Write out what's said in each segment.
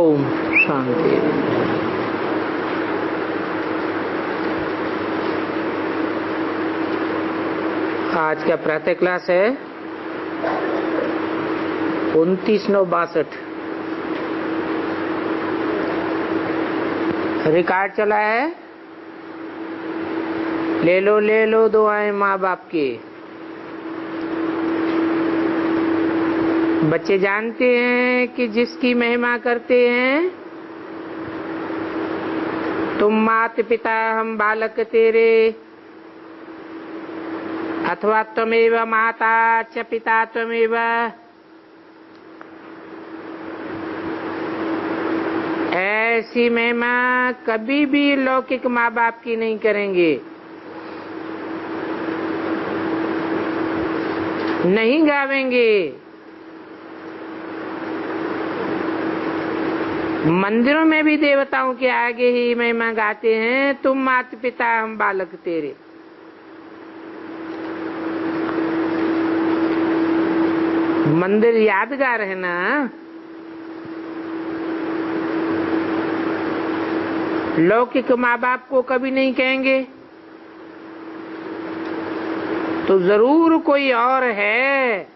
ओम शांति। आज का प्रातः क्लास है 29/9/62। रिकॉर्ड चला है। ले लो दुआएं माँ बाप की। बच्चे जानते हैं कि जिसकी महिमा करते हैं, तुम मात पिता हम बालक तेरे, अथवा त्वमेव माता च पिता त्वमेव, ऐसी महिमा कभी भी लौकिक माँ बाप की नहीं करेंगे, नहीं गावेंगे। मंदिरों में भी देवताओं के आगे ही महिमा गाते हैं, तुम माता पिता हम बालक तेरे। मंदिर यादगार है ना। लौकिक माँ बाप को कभी नहीं कहेंगे, तो जरूर कोई और है।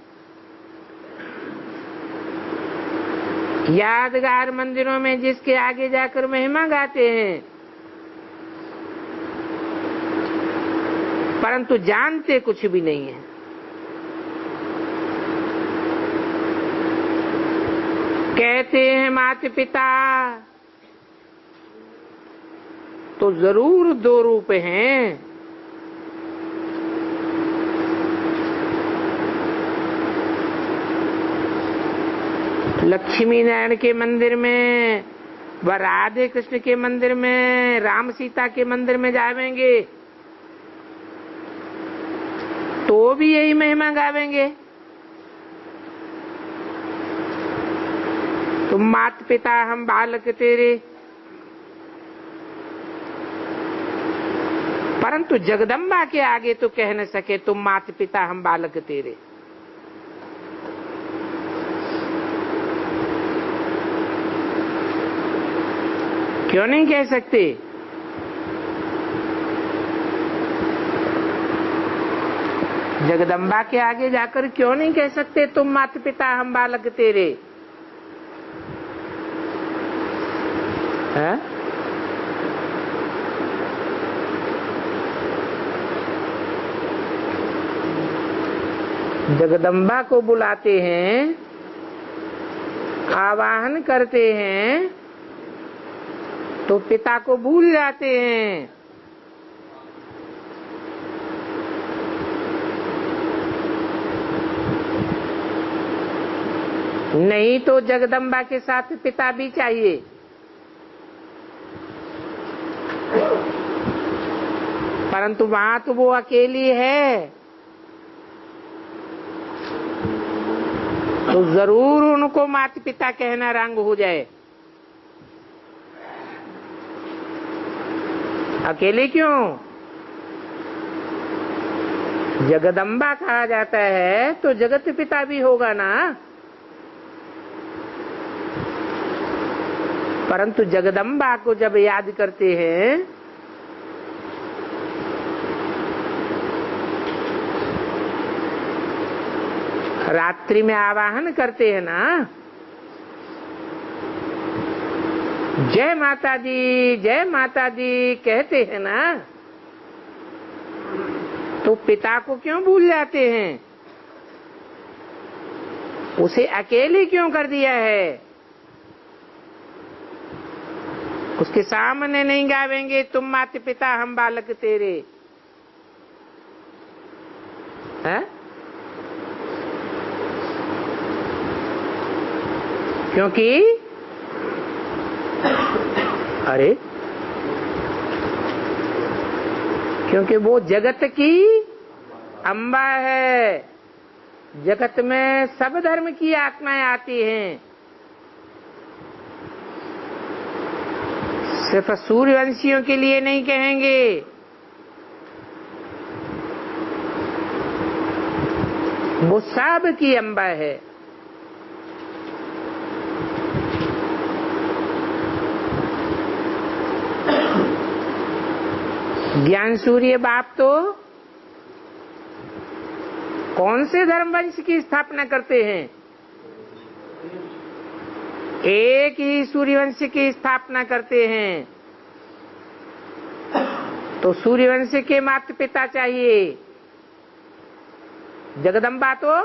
यादगार मंदिरों में जिसके आगे जाकर महिमा गाते हैं, परंतु जानते कुछ भी नहीं है। कहते हैं माता पिता, तो जरूर दो रूप हैं। लक्ष्मी नारायण के मंदिर में, व राधे कृष्ण के मंदिर में, राम सीता के मंदिर में जावेंगे तो भी यही महिमा गावेंगे, तुम माता पिता हम बालक तेरे। परंतु जगदम्बा के आगे तो कह न सके, तुम माता पिता हम बालक तेरे। क्यों नहीं कह सकते? जगदम्बा के आगे जाकर क्यों नहीं कह सकते, तुम माता पिता हम बालक तेरे? है? जगदम्बा को बुलाते हैं, आवाहन करते हैं, तो पिता को भूल जाते हैं। नहीं तो जगदम्बा के साथ पिता भी चाहिए। परंतु वहां तो वो अकेली है, तो जरूर उनको माता पिता कहना रंग हो जाए। अकेले क्यों? जगदम्बा कहा जाता है तो जगत पिता भी होगा ना। परंतु जगदम्बा को जब याद करते हैं, रात्रि में आवाहन करते हैं ना, जय माता दी कहते हैं ना, तो पिता को क्यों भूल जाते हैं? उसे अकेले क्यों कर दिया है? उसके सामने नहीं गावेंगे, तुम माता पिता हम बालक तेरे। है? क्योंकि क्योंकि वो जगत की अम्बा है। जगत में सब धर्म की आत्माएं आती हैं। सिर्फ सूर्यवंशियों के लिए नहीं कहेंगे, वो सब की अम्बा है। ज्ञान सूर्य बाप तो कौन से धर्मवंश की स्थापना करते हैं? एक ही सूर्यवंश की स्थापना करते हैं। तो सूर्यवंश के माता पिता चाहिए। जगदम्बा तो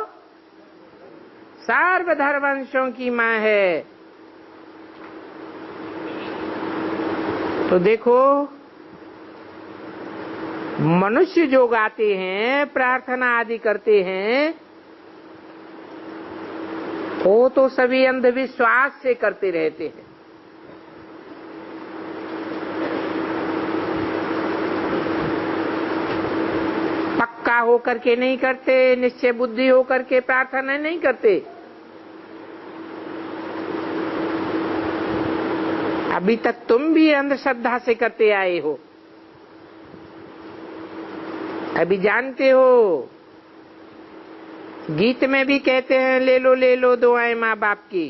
सर्वधर्मवंशों की मां है। तो देखो, मनुष्य जो गाते हैं, प्रार्थना आदि करते हैं, वो तो सभी अंधविश्वास से करते रहते हैं। पक्का होकर के नहीं करते, निश्चय बुद्धि होकर के प्रार्थना नहीं करते। अभी तक तुम भी अंधश्रद्धा से करते आए हो। अभी जानते हो, गीत में भी कहते हैं ले लो दुआएं माँ बाप की।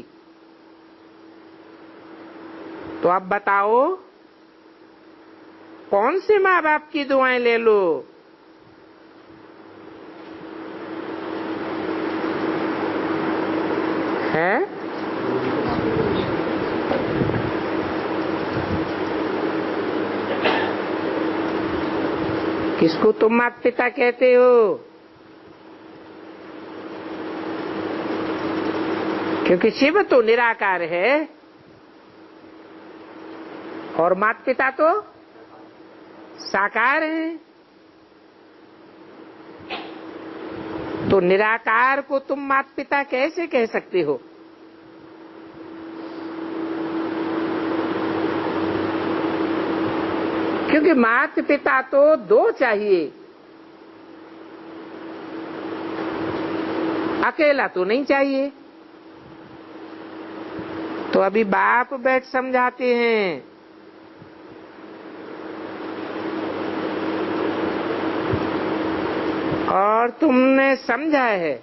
तो अब बताओ, कौन से माँ बाप की दुआएं ले लो? है? किसको तुम माता पिता कहते हो? क्योंकि शिव तो निराकार है और माता पिता तो साकार हैं। तो निराकार को तुम माता पिता कैसे कह सकते हो? क्योंकि माता पिता तो दो चाहिए, अकेला तो नहीं चाहिए। तो अभी बाप बैठ समझाते हैं, और तुमने समझा है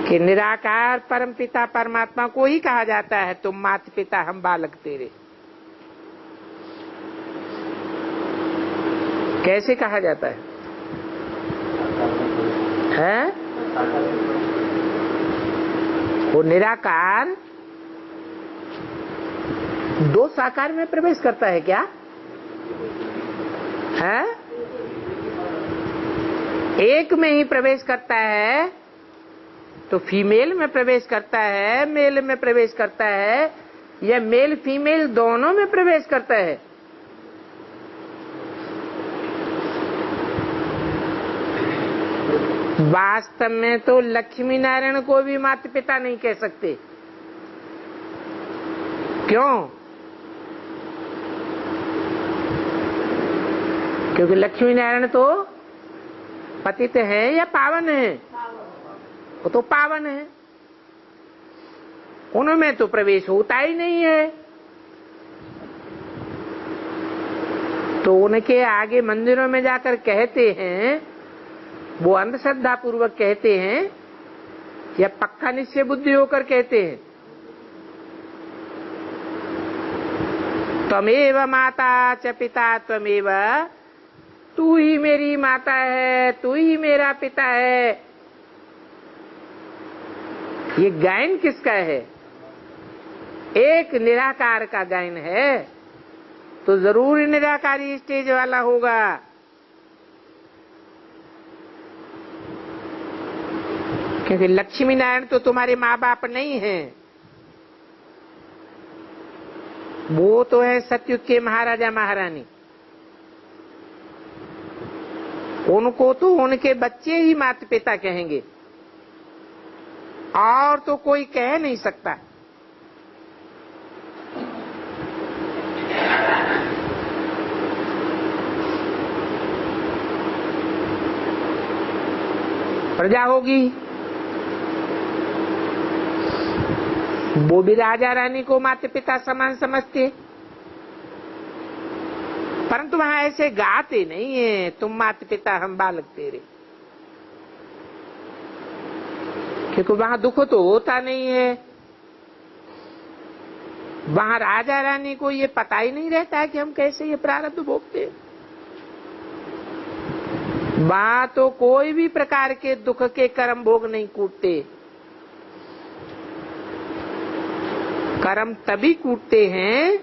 कि निराकार परमपिता परमात्मा को ही कहा जाता है तुम माता पिता हम बालक तेरे। कैसे कहा जाता है? हैं? वो निराकार दो साकार में प्रवेश करता है क्या? है? एक में ही प्रवेश करता है तो फीमेल में प्रवेश करता है, मेल में प्रवेश करता है, या मेल फीमेल दोनों में प्रवेश करता है? वास्तव में तो लक्ष्मी नारायण को भी माता पिता नहीं कह सकते। क्यों? क्योंकि लक्ष्मी नारायण तो पतित है या पावन है? वो तो पावन है, उनमें तो प्रवेश होता ही नहीं है। तो उनके आगे मंदिरों में जाकर कहते हैं, वो अंधश्रद्धा पूर्वक कहते हैं या पक्का निश्चय बुद्धि होकर कहते हैं? त्वमेव माता च पिता त्वमेव, तू ही मेरी माता है, तू ही मेरा पिता है। ये गायन किसका है? एक निराकार का गायन है, तो जरूर निराकारी स्टेज वाला होगा। क्योंकि लक्ष्मी नारायण तो तुम्हारे माँ बाप नहीं हैं, वो तो है सतयुग के महाराजा महारानी। उनको तो उनके बच्चे ही माता पिता कहेंगे, और तो कोई कह नहीं सकता। प्रजा होगी, वो भी राजा रानी को माता पिता समान समझते, परंतु वहां ऐसे गाते नहीं है तुम माता पिता हम बालक तेरे। क्योंकि वहां दुख तो होता नहीं है। वहां राजा रानी को ये पता ही नहीं रहता है कि हम कैसे ये प्रारब्ध भोगते हैं। वहां तो कोई भी प्रकार के दुख के कर्म भोग नहीं कूटते। कर्म तभी कूटते हैं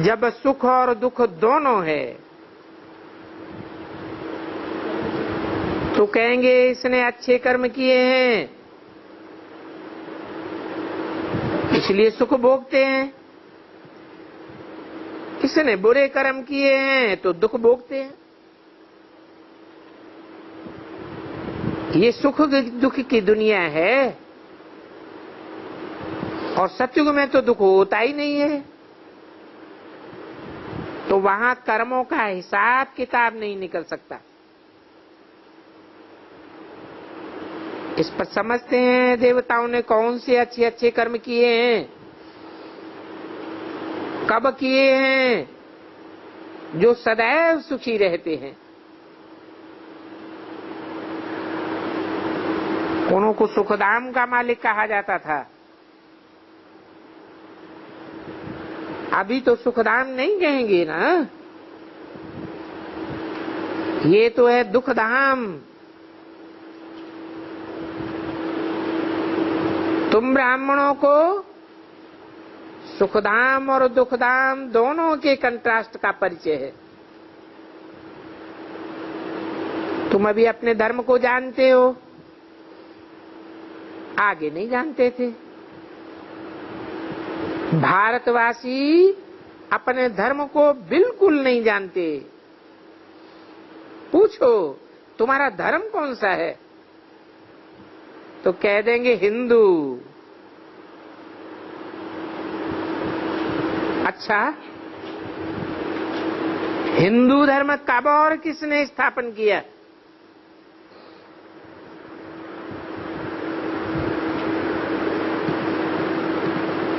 जब सुख और दुख दोनों है। तो कहेंगे इसने अच्छे कर्म किए हैं इसलिए सुख भोगते हैं, इसने बुरे कर्म किए हैं तो दुख भोगते हैं। ये सुख दुख की दुनिया है और सतयुग में तो दुख होता ही नहीं है। तो वहां कर्मों का हिसाब किताब नहीं निकल सकता। इस पर समझते हैं देवताओं ने कौन से अच्छे अच्छे कर्म किए हैं, कब किए हैं, जो सदैव सुखी रहते हैं। उन्हों को सुखधाम का मालिक कहा जाता था। अभी तो सुखधाम नहीं कहेंगे ना, ये तो है दुखधाम। तुम ब्राह्मणों को सुखधाम और दुखधाम दोनों के कंट्रास्ट का परिचय है। तुम अभी अपने धर्म को जानते हो, आगे नहीं जानते थे। भारतवासी अपने धर्म को बिल्कुल नहीं जानते। पूछो तुम्हारा धर्म कौन सा है तो कह देंगे हिंदू। अच्छा, हिंदू धर्म कब और किसने स्थापन किया?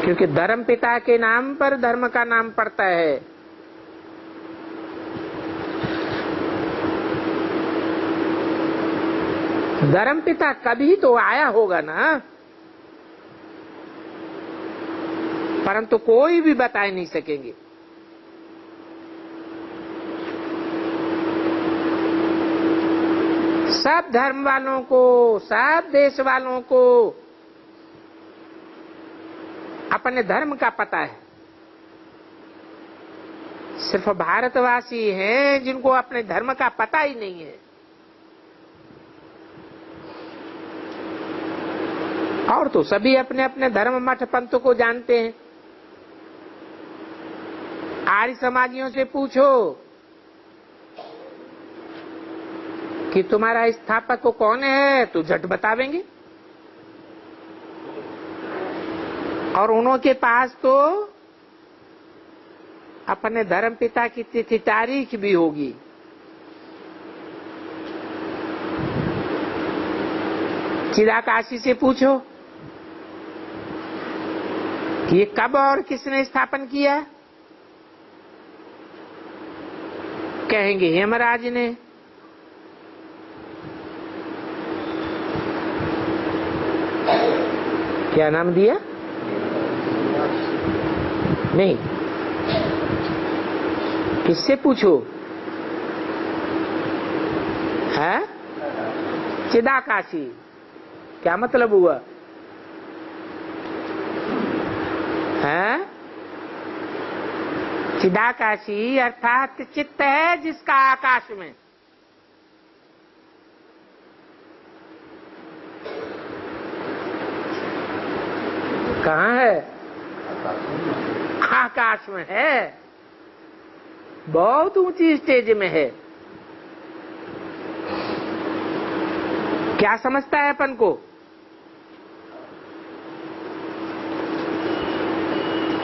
क्योंकि धर्म पिता के नाम पर धर्म का नाम पड़ता है। धर्म पिता कभी तो आया होगा ना, परंतु कोई भी बता नहीं सकेंगे। सब धर्म वालों को, सब देश वालों को अपने धर्म का पता है। सिर्फ भारतवासी हैं जिनको अपने धर्म का पता ही नहीं है। और तो सभी अपने अपने धर्म मठ पंथ को जानते हैं। आर्य समाजियों से पूछो कि तुम्हारा स्थापक कौन है तो झट बतावेंगे। और उनके पास तो अपने धर्म पिता की तिथि तारीख भी होगी। चिदाकाशी से पूछो कि ये कब और किसने स्थापन किया, कहेंगे हेमराज ने। क्या नाम दिया? नहीं, किससे पूछो? है चिदाकाशी। क्या मतलब हुआ? है चिदाकाशी अर्थात चित्त है जिसका आकाश में। कहाँ है? आकाश में है, बहुत ऊंची स्टेज में है। क्या समझता है अपन को?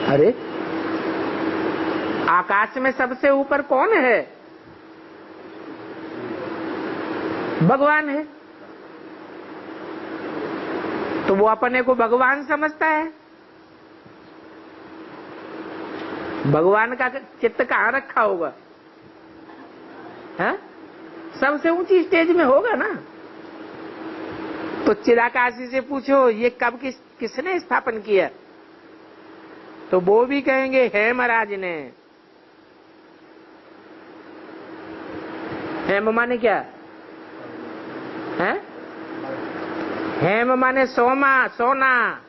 अरे आकाश में सबसे ऊपर कौन है? भगवान है। तो वो अपने को भगवान समझता है। भगवान का चित्त कहाँ रखा होगा? है सबसे ऊंची स्टेज में होगा ना। तो चिदाकाशी से पूछो ये कब किसने स्थापन किया? तो वो भी कहेंगे हेमराज ने। हेम माने क्या है? हेम माने सोना।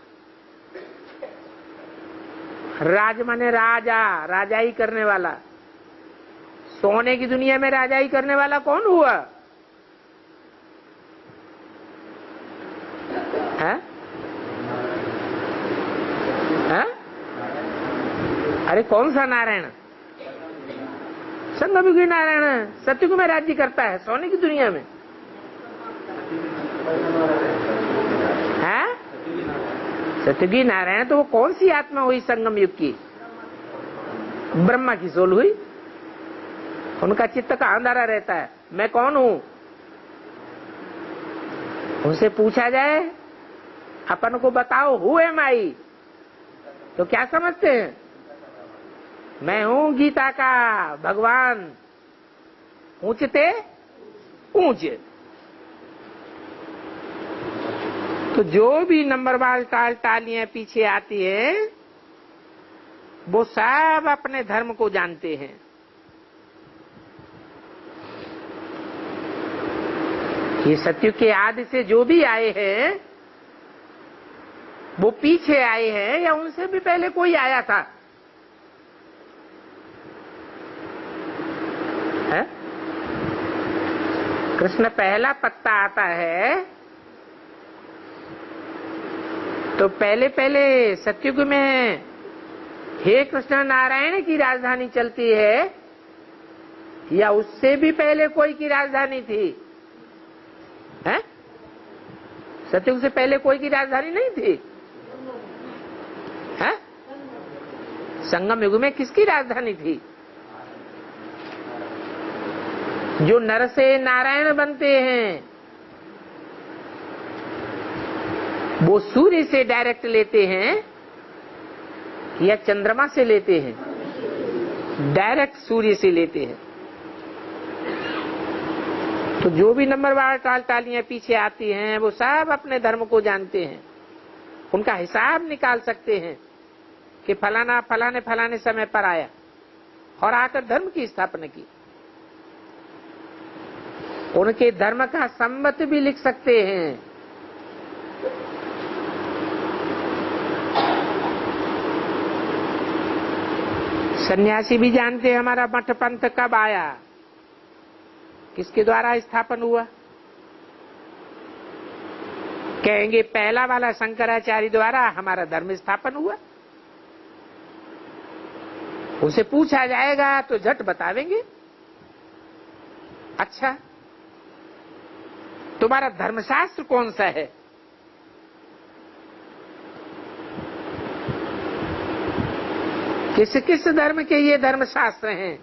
राज माने राजा, राजाई करने वाला। सोने की दुनिया में राजाई करने वाला कौन हुआ? है? है? अरे कौन सा नारायण? संगमयुगी नारायण सतयुग में राज्य करता है सोने की दुनिया में। है? सतयुगी नारायण तो वो कौन सी आत्मा हुई संगम युग की? ब्रह्मा की सोल हुई। उनका चित्त का अंधारा रहता है, मैं कौन हूं? उनसे पूछा जाए अपन को बताओ हु एम आई, तो क्या समझते हैं? मैं हूं गीता का भगवान, ऊंचते ऊंच। तो जो भी नंबरवार ताल तालियां पीछे आती है वो सब अपने धर्म को जानते हैं। ये सतयुग के आदि से जो भी आए हैं वो पीछे आए हैं या उनसे भी पहले कोई आया था? है? कृष्ण पहला पत्ता आता है तो पहले पहले सतयुग में हे कृष्ण नारायण की राजधानी चलती है या उससे भी पहले कोई की राजधानी थी? है? सतयुग से पहले कोई की राजधानी नहीं थी? है? संगम युग में किसकी राजधानी थी? जो नर से नारायण बनते हैं वो सूर्य से डायरेक्ट लेते हैं या चंद्रमा से लेते हैं? डायरेक्ट सूर्य से लेते हैं। तो जो भी नंबरवार तालियां पीछे आती हैं वो सब अपने धर्म को जानते हैं, उनका हिसाब निकाल सकते हैं कि फलाना फलाने फलाने समय पर आया और आकर धर्म की स्थापना की। उनके धर्म का संमत भी लिख सकते हैं। सन्यासी भी जानते हैं हमारा मठ पंथ कब आया, किसके द्वारा स्थापन हुआ। कहेंगे पहला वाला शंकराचार्य द्वारा हमारा धर्म स्थापन हुआ। उसे पूछा जाएगा तो झट बतावेंगे। अच्छा तुम्हारा धर्मशास्त्र कौन सा है? किस किस धर्म के ये धर्मशास्त्र हैं?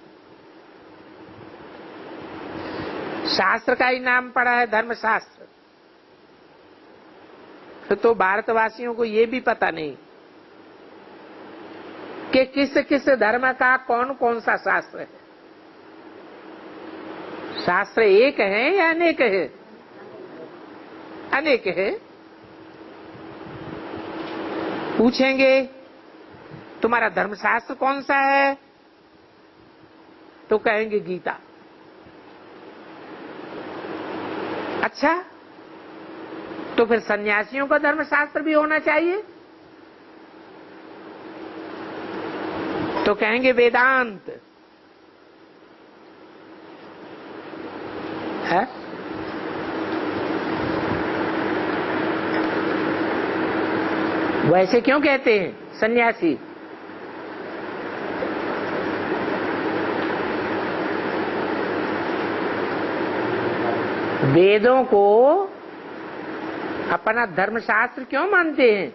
शास्त्र का ही नाम पड़ा है धर्मशास्त्र, तो भारतवासियों को ये भी पता नहीं कि किस किस धर्म का कौन कौन सा शास्त्र है। शास्त्र एक है या अनेक है? अनेक है। पूछेंगे तुम्हारा धर्मशास्त्र कौन सा है, तो कहेंगे गीता। अच्छा तो फिर सन्यासियों का धर्मशास्त्र भी होना चाहिए, तो कहेंगे वेदांत है। वैसे क्यों कहते हैं सन्यासी? वेदों को अपना धर्मशास्त्र क्यों मानते हैं?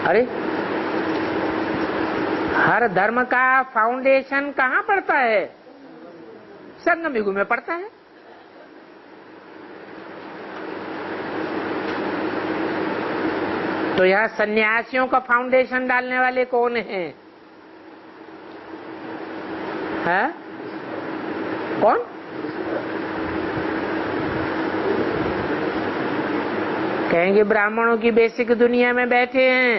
अरे हर धर्म का फाउंडेशन कहाँ पड़ता है? संगम युग में पड़ता है। तो यह सन्यासियों का फाउंडेशन डालने वाले कौन हैं? है? कौन? कहेंगे ब्राह्मणों की बेसिक दुनिया में बैठे हैं,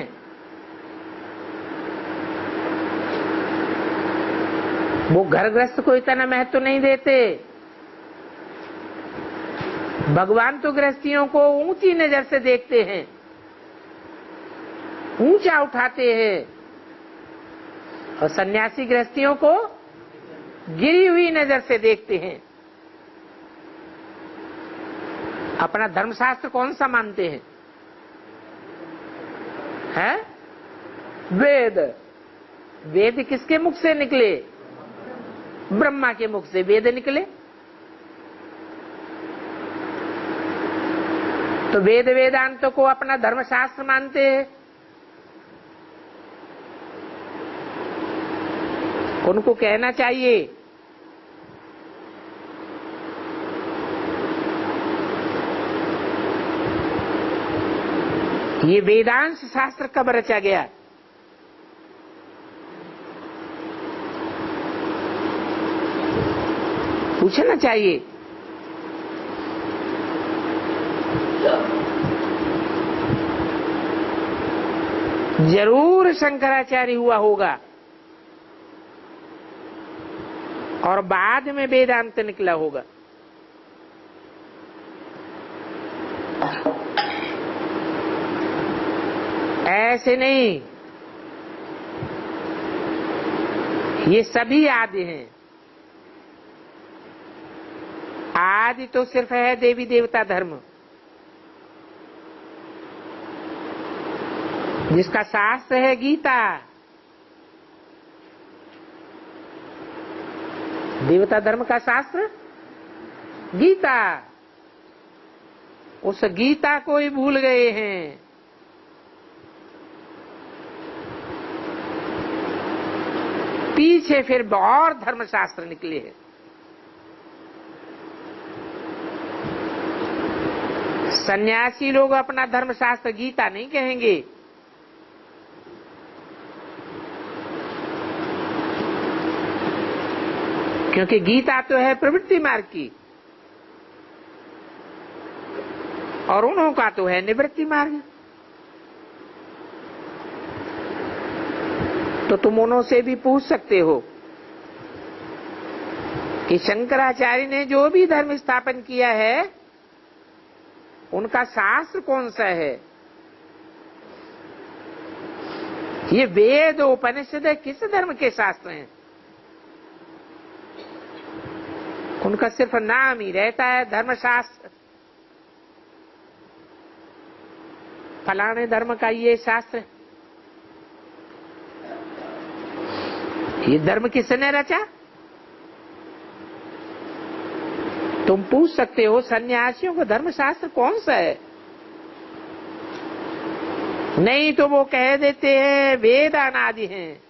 वो घर गृहस्थ को इतना महत्व नहीं देते। भगवान तो गृहस्थियों को ऊंची नजर से देखते हैं, ऊंचा उठाते हैं, और सन्यासी गृहस्थियों को गिरी हुई नजर से देखते हैं। अपना धर्मशास्त्र कौन सा मानते हैं? है वेद। वेद किसके मुख से निकले? ब्रह्मा के मुख से वेद निकले। तो वेद वेदांत को अपना धर्मशास्त्र मानते हैं। उनको कहना चाहिए ये वेदांत शास्त्र कब रचा गया? पूछना चाहिए। जरूर शंकराचार्य हुआ होगा और बाद में वेदांत निकला होगा। ऐसे नहीं, ये सभी आदि हैं। आदि तो सिर्फ है देवी देवता धर्म, जिसका शास्त्र है गीता। देवता धर्म का शास्त्र गीता। उस गीता को ही भूल गए हैं। पीछे फिर और धर्मशास्त्र निकले हैं। सन्यासी लोग अपना धर्मशास्त्र गीता नहीं कहेंगे, क्योंकि गीता तो है प्रवृत्ति मार्ग की और उन्हों का तो है निवृत्ति मार्ग। तो तुम उन्हों से भी पूछ सकते हो कि शंकराचार्य ने जो भी धर्म स्थापन किया है उनका शास्त्र कौन सा है? ये वेद उपनिषद किस धर्म के शास्त्र हैं? उनका सिर्फ नाम ही रहता है धर्मशास्त्र। फलाने धर्म का ये शास्त्र। ये धर्म किसने रचा? तुम पूछ सकते हो सन्यासियों का धर्मशास्त्र कौन सा है? नहीं तो वो कह देते हैं वेद अनादि हैं।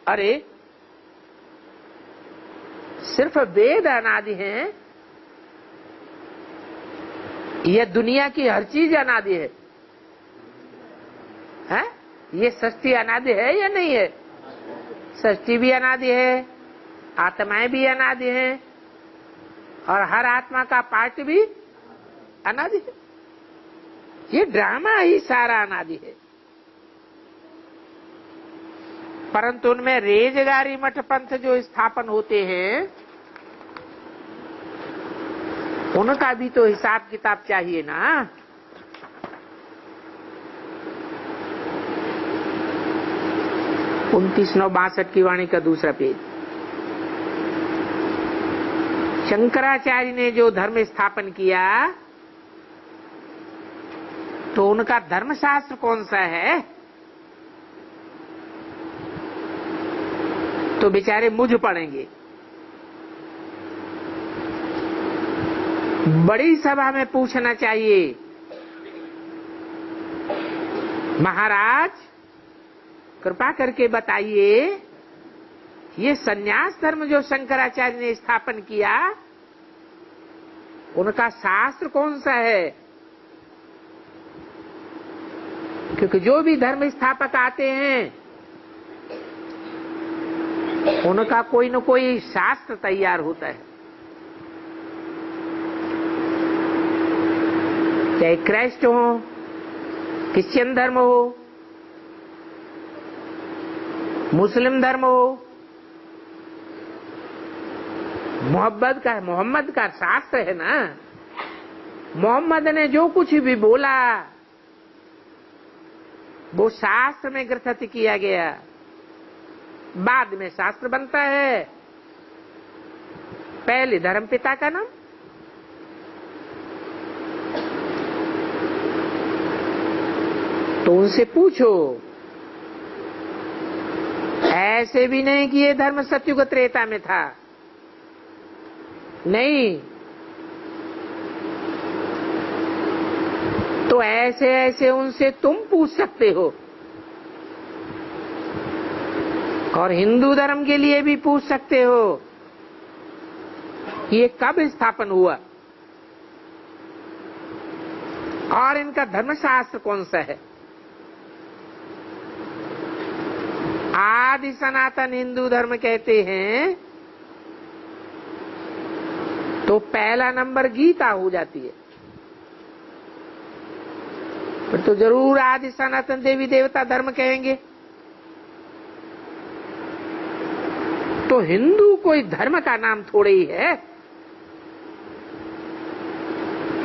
अरे सिर्फ वेद अनादि हैं? यह दुनिया की हर चीज अनादि है, हैं? ये सृष्टि अनादि है या नहीं है? सृष्टि भी अनादि है, आत्माएं भी अनादि हैं, और हर आत्मा का पार्ट भी अनादि है। ये ड्रामा ही सारा अनादि है। परंतु उनमें रेजगारी मठ पंथ जो स्थापन होते हैं उनका भी तो हिसाब किताब चाहिए ना। उनतीस 962 की वाणी का दूसरा पेज। शंकराचार्य ने जो धर्म स्थापन किया तो उनका धर्मशास्त्र कौन सा है? तो बेचारे मुझ पड़ेंगे। बड़ी सभा में पूछना चाहिए, महाराज कृपा करके बताइए ये सन्यास धर्म जो शंकराचार्य ने स्थापन किया उनका शास्त्र कौन सा है? क्योंकि जो भी धर्म स्थापक आते हैं उनका कोई न कोई शास्त्र तैयार होता है। चाहे क्राइस्ट हो, क्रिश्चियन धर्म हो, मुस्लिम धर्म हो, मोहम्मद का शास्त्र है ना। मोहम्मद ने जो कुछ भी बोला वो शास्त्र में ग्रथित किया गया, बाद में शास्त्र बनता है। पहले धर्म पिता का नाम, तो उनसे पूछो। ऐसे भी नहीं कि ये धर्म सतयुग त्रेता में था, नहीं। तो ऐसे ऐसे उनसे तुम पूछ सकते हो, और हिंदू धर्म के लिए भी पूछ सकते हो कि ये कब स्थापन हुआ और इनका धर्मशास्त्र कौन सा है। आदि सनातन हिंदू धर्म कहते हैं तो पहला नंबर गीता हो जाती है। फिर तो जरूर आदि सनातन देवी देवता धर्म कहेंगे। तो हिंदू कोई धर्म का नाम थोड़े ही है।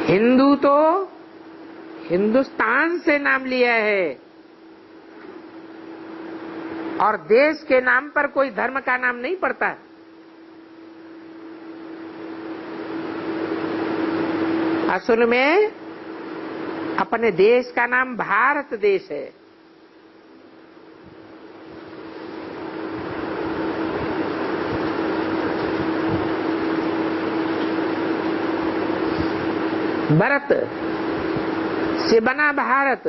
हिंदू तो हिंदुस्तान से नाम लिया है, और देश के नाम पर कोई धर्म का नाम नहीं पड़ता। असल में अपने देश का नाम भारत देश है। भरत से बना भारत,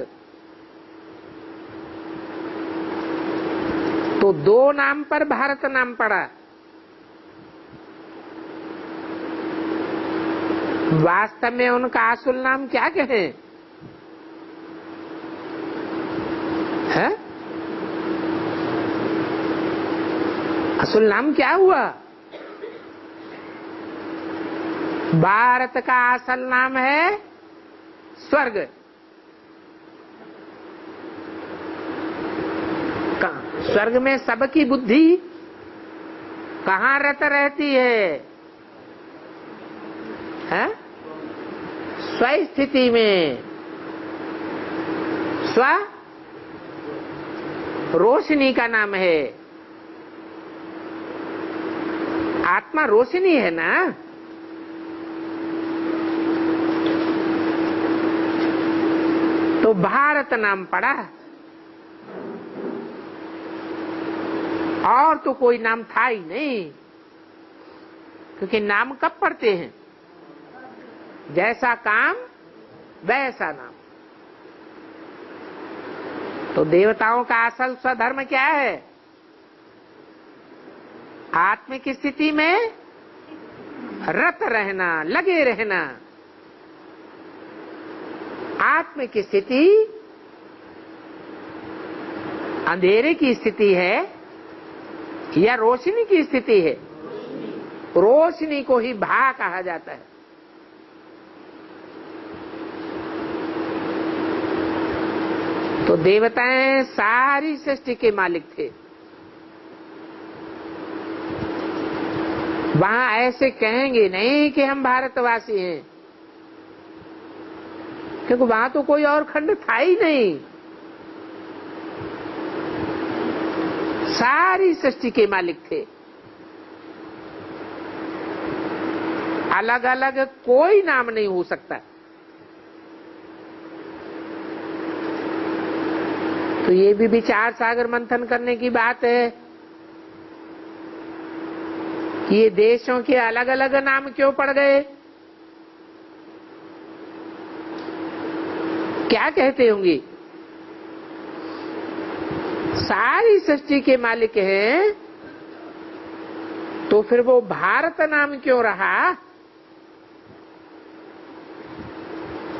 तो दो नाम पर भारत नाम पड़ा। वास्तव में उनका असुल नाम क्या कहें है? असुल नाम क्या हुआ? भारत का असल नाम है स्वर्ग। स्वर्ग में सबकी बुद्धि कहाँ रत रहती है? स्वस्थिति में, स्व रोशनी का नाम है। आत्मा रोशनी है ना। तो भारत नाम पड़ा, और तो कोई नाम था ही नहीं। क्योंकि नाम कब पढ़ते हैं? जैसा काम वैसा नाम। तो देवताओं का असल स्वधर्म क्या है? आत्मिक स्थिति में रत रहना, लगे रहना। आत्मिक स्थिति अंधेरे की स्थिति है या रोशनी की स्थिति है? रोशनी को ही भा कहा जाता है। तो देवताएं सारी सृष्टि के मालिक थे। वहां ऐसे कहेंगे नहीं कि हम भारतवासी हैं, क्योंकि वहां तो कोई और खंड था ही नहीं। सारी सृष्टि के मालिक थे। अलग अलग कोई नाम नहीं हो सकता। तो ये भी विचार सागर मंथन करने की बात है कि ये देशों के अलग अलग नाम क्यों पड़ गए। क्या कहते होंगे? सारी सृष्टि के मालिक हैं, तो फिर वो भारत नाम क्यों रहा?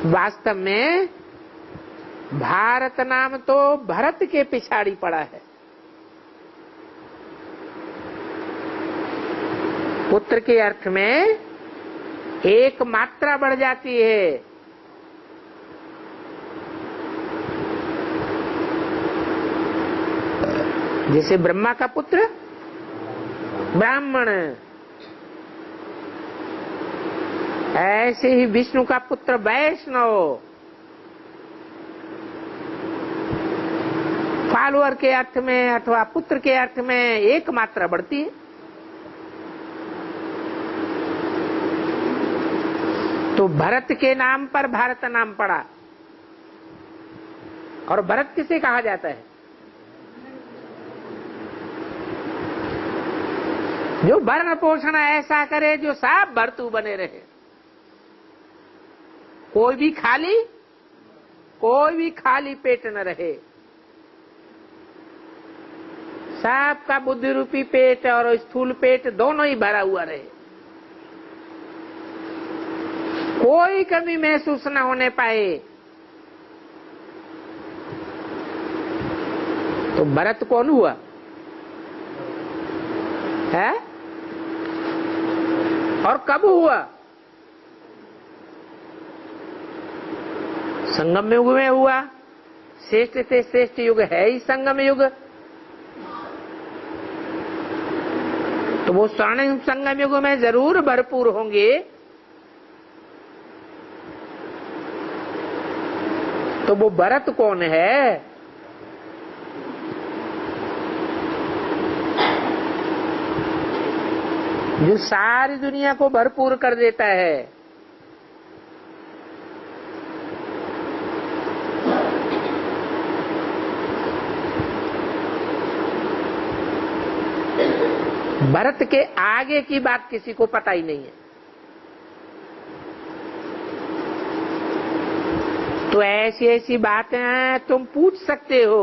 वास्तव में भारत नाम तो भरत के पिछाड़ी पड़ा है। पुत्र के अर्थ में एक मात्रा बढ़ जाती है। जैसे ब्रह्मा का पुत्र ब्राह्मण, ऐसे ही विष्णु का पुत्र वैष्णव। फॉलोअर के अर्थ में अथवा पुत्र के अर्थ में एक मात्रा बढ़ती है। तो भरत के नाम पर भारत नाम पड़ा। और भरत किसे कहा जाता है? जो भरण पोषण ऐसा करे जो सब भरतू बने रहे, कोई भी खाली पेट न रहे, सबका बुद्धि रूपी पेट और स्थूल पेट दोनों ही भरा हुआ रहे, कोई कमी महसूस न होने पाए। तो भरत कौन हुआ है? और कब हुआ? संगम युग में हुआ। श्रेष्ठ से श्रेष्ठ युग है ही संगम युग। तो वो स्वर्णिम संगम युग में जरूर भरपूर होंगे। तो वो भरत कौन है? जो सारी दुनिया को भरपूर कर देता है। भरत के आगे की बात किसी को पता ही नहीं है। तो ऐसी ऐसी बातें तुम पूछ सकते हो।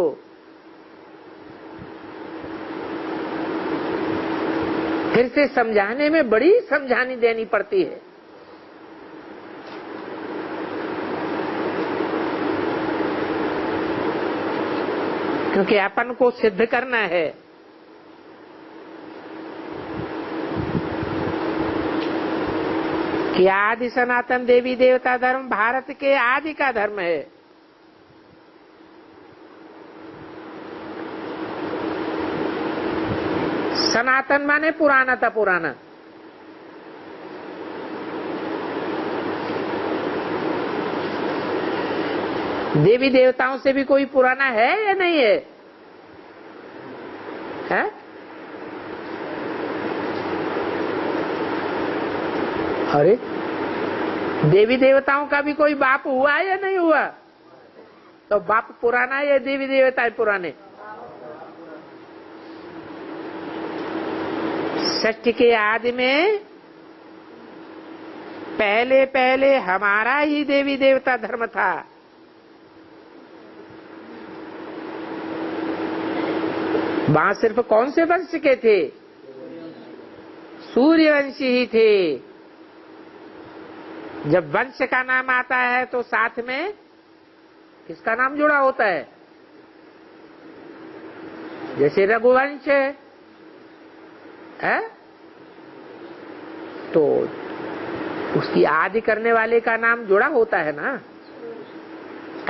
फिर से समझाने में बड़ी समझानी देनी पड़ती है। क्योंकि अपन को सिद्ध करना है कि आदि सनातन देवी देवता धर्म भारत के आदि का धर्म है। सनातन माने पुराना था पुराना। देवी देवताओं से भी कोई पुराना है या नहीं है? है? अरे देवी देवताओं का भी कोई बाप हुआ या नहीं हुआ? तो बाप पुराना है या देवी देवता पुराने? सृष्टि के आदि में पहले पहले हमारा ही देवी देवता धर्म था। वहां सिर्फ कौन से वंश के थे? सूर्यवंशी ही थे। जब वंश का नाम आता है तो साथ में किसका नाम जुड़ा होता है? जैसे रघुवंश है तो उसकी आदि करने वाले का नाम जुड़ा होता है ना।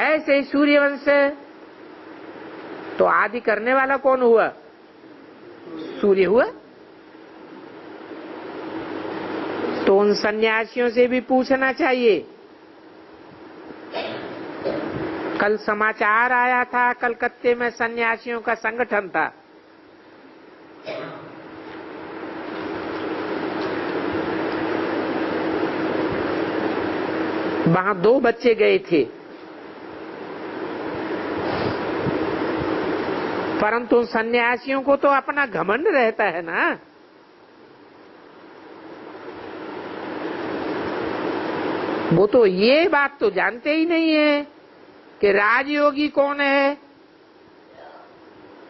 ऐसे ही सूर्यवंश तो आदि करने वाला कौन हुआ? सूर्य हुआ। तो उन सन्यासियों से भी पूछना चाहिए। कल समाचार आया था, कलकत्ते में सन्यासियों का संगठन था। वहां 2 बच्चे गए थे, परंतु सन्यासियों को तो अपना घमंड रहता है ना। वो तो ये बात तो जानते ही नहीं है कि राजयोगी कौन है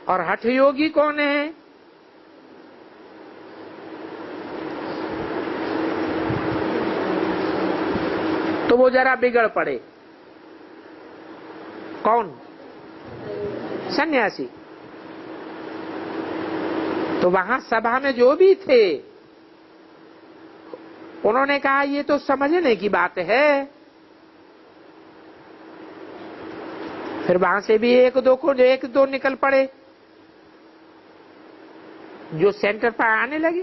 और हठ योगी कौन है। तो वो जरा बिगड़ पड़े। कौन? सन्यासी। तो वहां सभा में जो भी थे उन्होंने कहा ये तो समझने की बात है। फिर वहां से भी एक दो निकल पड़े जो सेंटर पर आने लगे।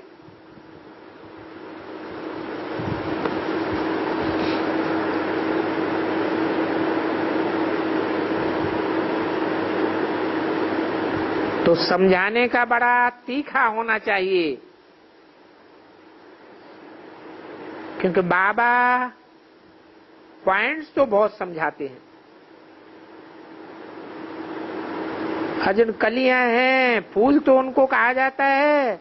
तो समझाने का बड़ा तीखा होना चाहिए, क्योंकि बाबा पॉइंट्स तो बहुत समझाते हैं। जिन कलियां हैं, फूल तो उनको कहा जाता है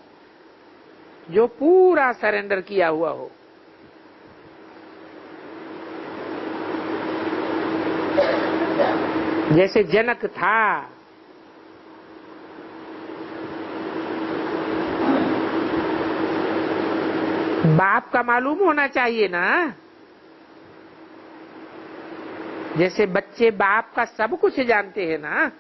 जो पूरा सरेंडर किया हुआ हो। जैसे जनक था, बाप का मालूम होना चाहिए ना। जैसे बच्चे बाप का सब कुछ जानते हैं ना,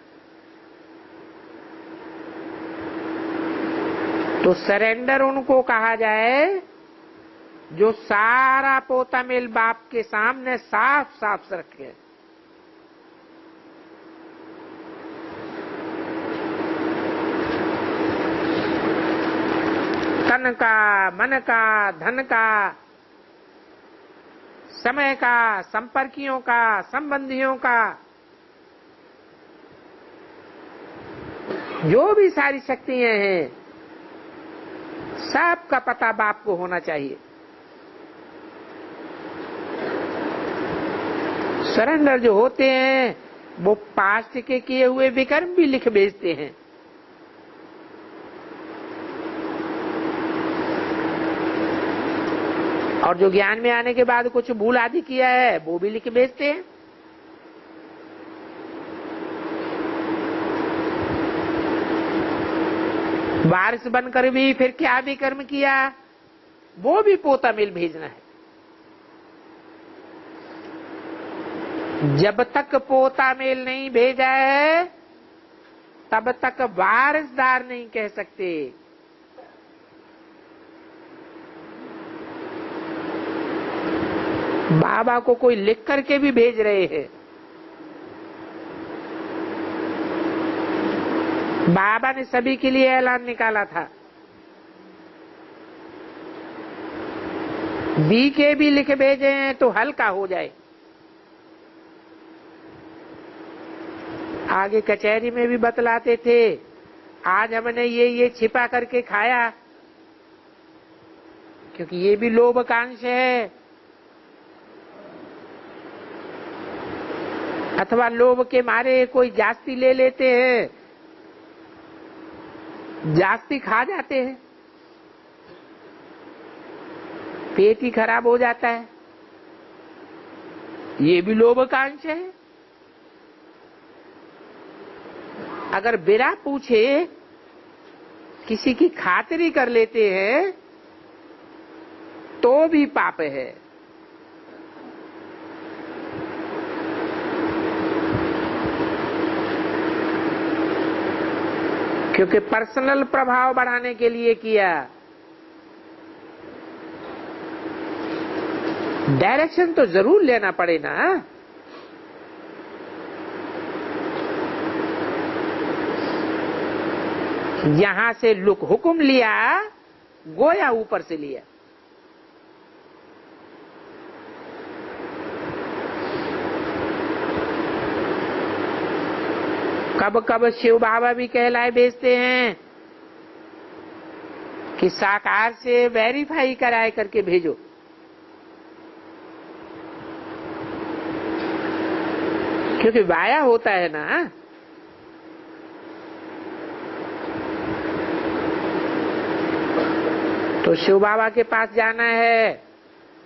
तो सरेंडर उनको कहा जाए जो सारा पोता मेल बाप के सामने साफ साफ रखे। तन का, मन का, धन का, समय का, संपर्कियों का, संबंधियों का, जो भी सारी शक्तियां हैं, सब का पता बाप को होना चाहिए। सरेंडर जो होते हैं वो पास्ट के किए हुए विकर्म भी लिख भेजते हैं। और जो ज्ञान में आने के बाद कुछ भूल आदि किया है वो भी लिख भेजते हैं। वारिस बनकर भी फिर क्या भी कर्म किया वो भी पोता मिल भेजना है। जब तक पोता मेल नहीं भेजा है तब तक वारिसदार नहीं कह सकते। बाबा को कोई लिख करके भी भेज रहे हैं। बाबा ने सभी के लिए ऐलान निकाला था, बी के भी लिख भेजे हैं तो हल्का हो जाए। आगे कचहरी में भी बतलाते थे, आज हमने ये छिपा करके खाया, क्योंकि ये भी लोभ कांश है। अथवा लोभ के मारे कोई जास्ती ले लेते हैं, जास्ती खा जाते हैं, पेट ही खराब हो जाता है। ये भी लोभकांश है। अगर बिना पूछे किसी की खातिरी कर लेते हैं तो भी पाप है। क्योंकि पर्सनल प्रभाव बढ़ाने के लिए किया। डायरेक्शन तो जरूर लेना पड़े ना। यहां से लुक हुक्म लिया, गोया ऊपर से लिया। कब कब शिव बाबा भी कहलाए भेजते हैं कि साकार से वेरीफाई कराए करके भेजो। क्योंकि वाया होता है ना। तो शिव बाबा के पास जाना है,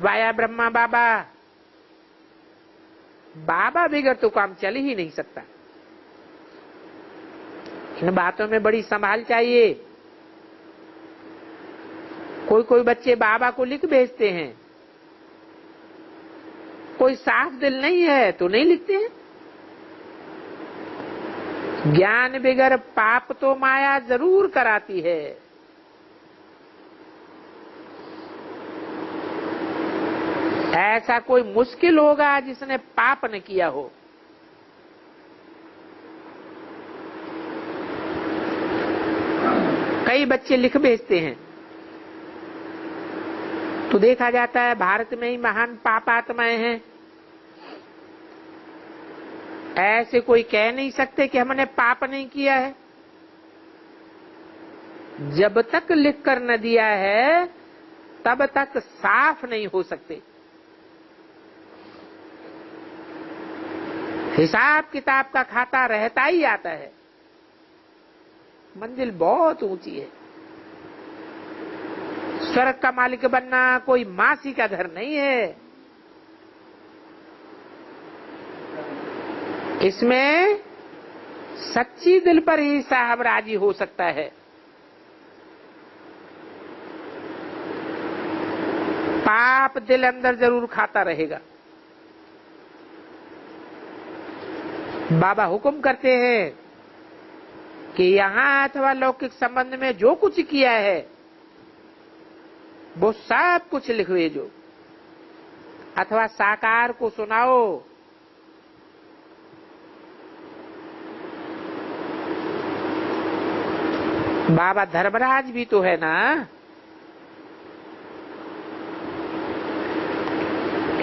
वाया ब्रह्मा बाबा। बाबा बिगड़ तो काम चल ही नहीं सकता। इन बातों में बड़ी संभाल चाहिए। कोई कोई बच्चे बाबा को लिख भेजते हैं, कोई साफ दिल नहीं है तो नहीं लिखते हैं। ज्ञान बिगर पाप तो माया जरूर कराती है। ऐसा कोई मुश्किल होगा जिसने पाप न किया हो। कई बच्चे लिख भेजते हैं तो देखा जाता है भारत में ही महान पापात्माएं हैं। ऐसे कोई कह नहीं सकते कि हमने पाप नहीं किया है। जब तक लिख कर न दिया है तब तक साफ नहीं हो सकते। हिसाब किताब का खाता रहता ही आता है। मंजिल बहुत ऊंची है। स्वर्ग का मालिक बनना कोई मासी का घर नहीं है। इसमें सच्ची दिल पर ही साहब राजी हो सकता है। पाप दिल अंदर जरूर खाता रहेगा। बाबा हुक्म करते हैं कि यहां अथवा लौकिक संबंध में जो कुछ किया है वो सब कुछ लिख भेजो अथवा साकार को सुनाओ। बाबा धर्मराज भी तो है ना,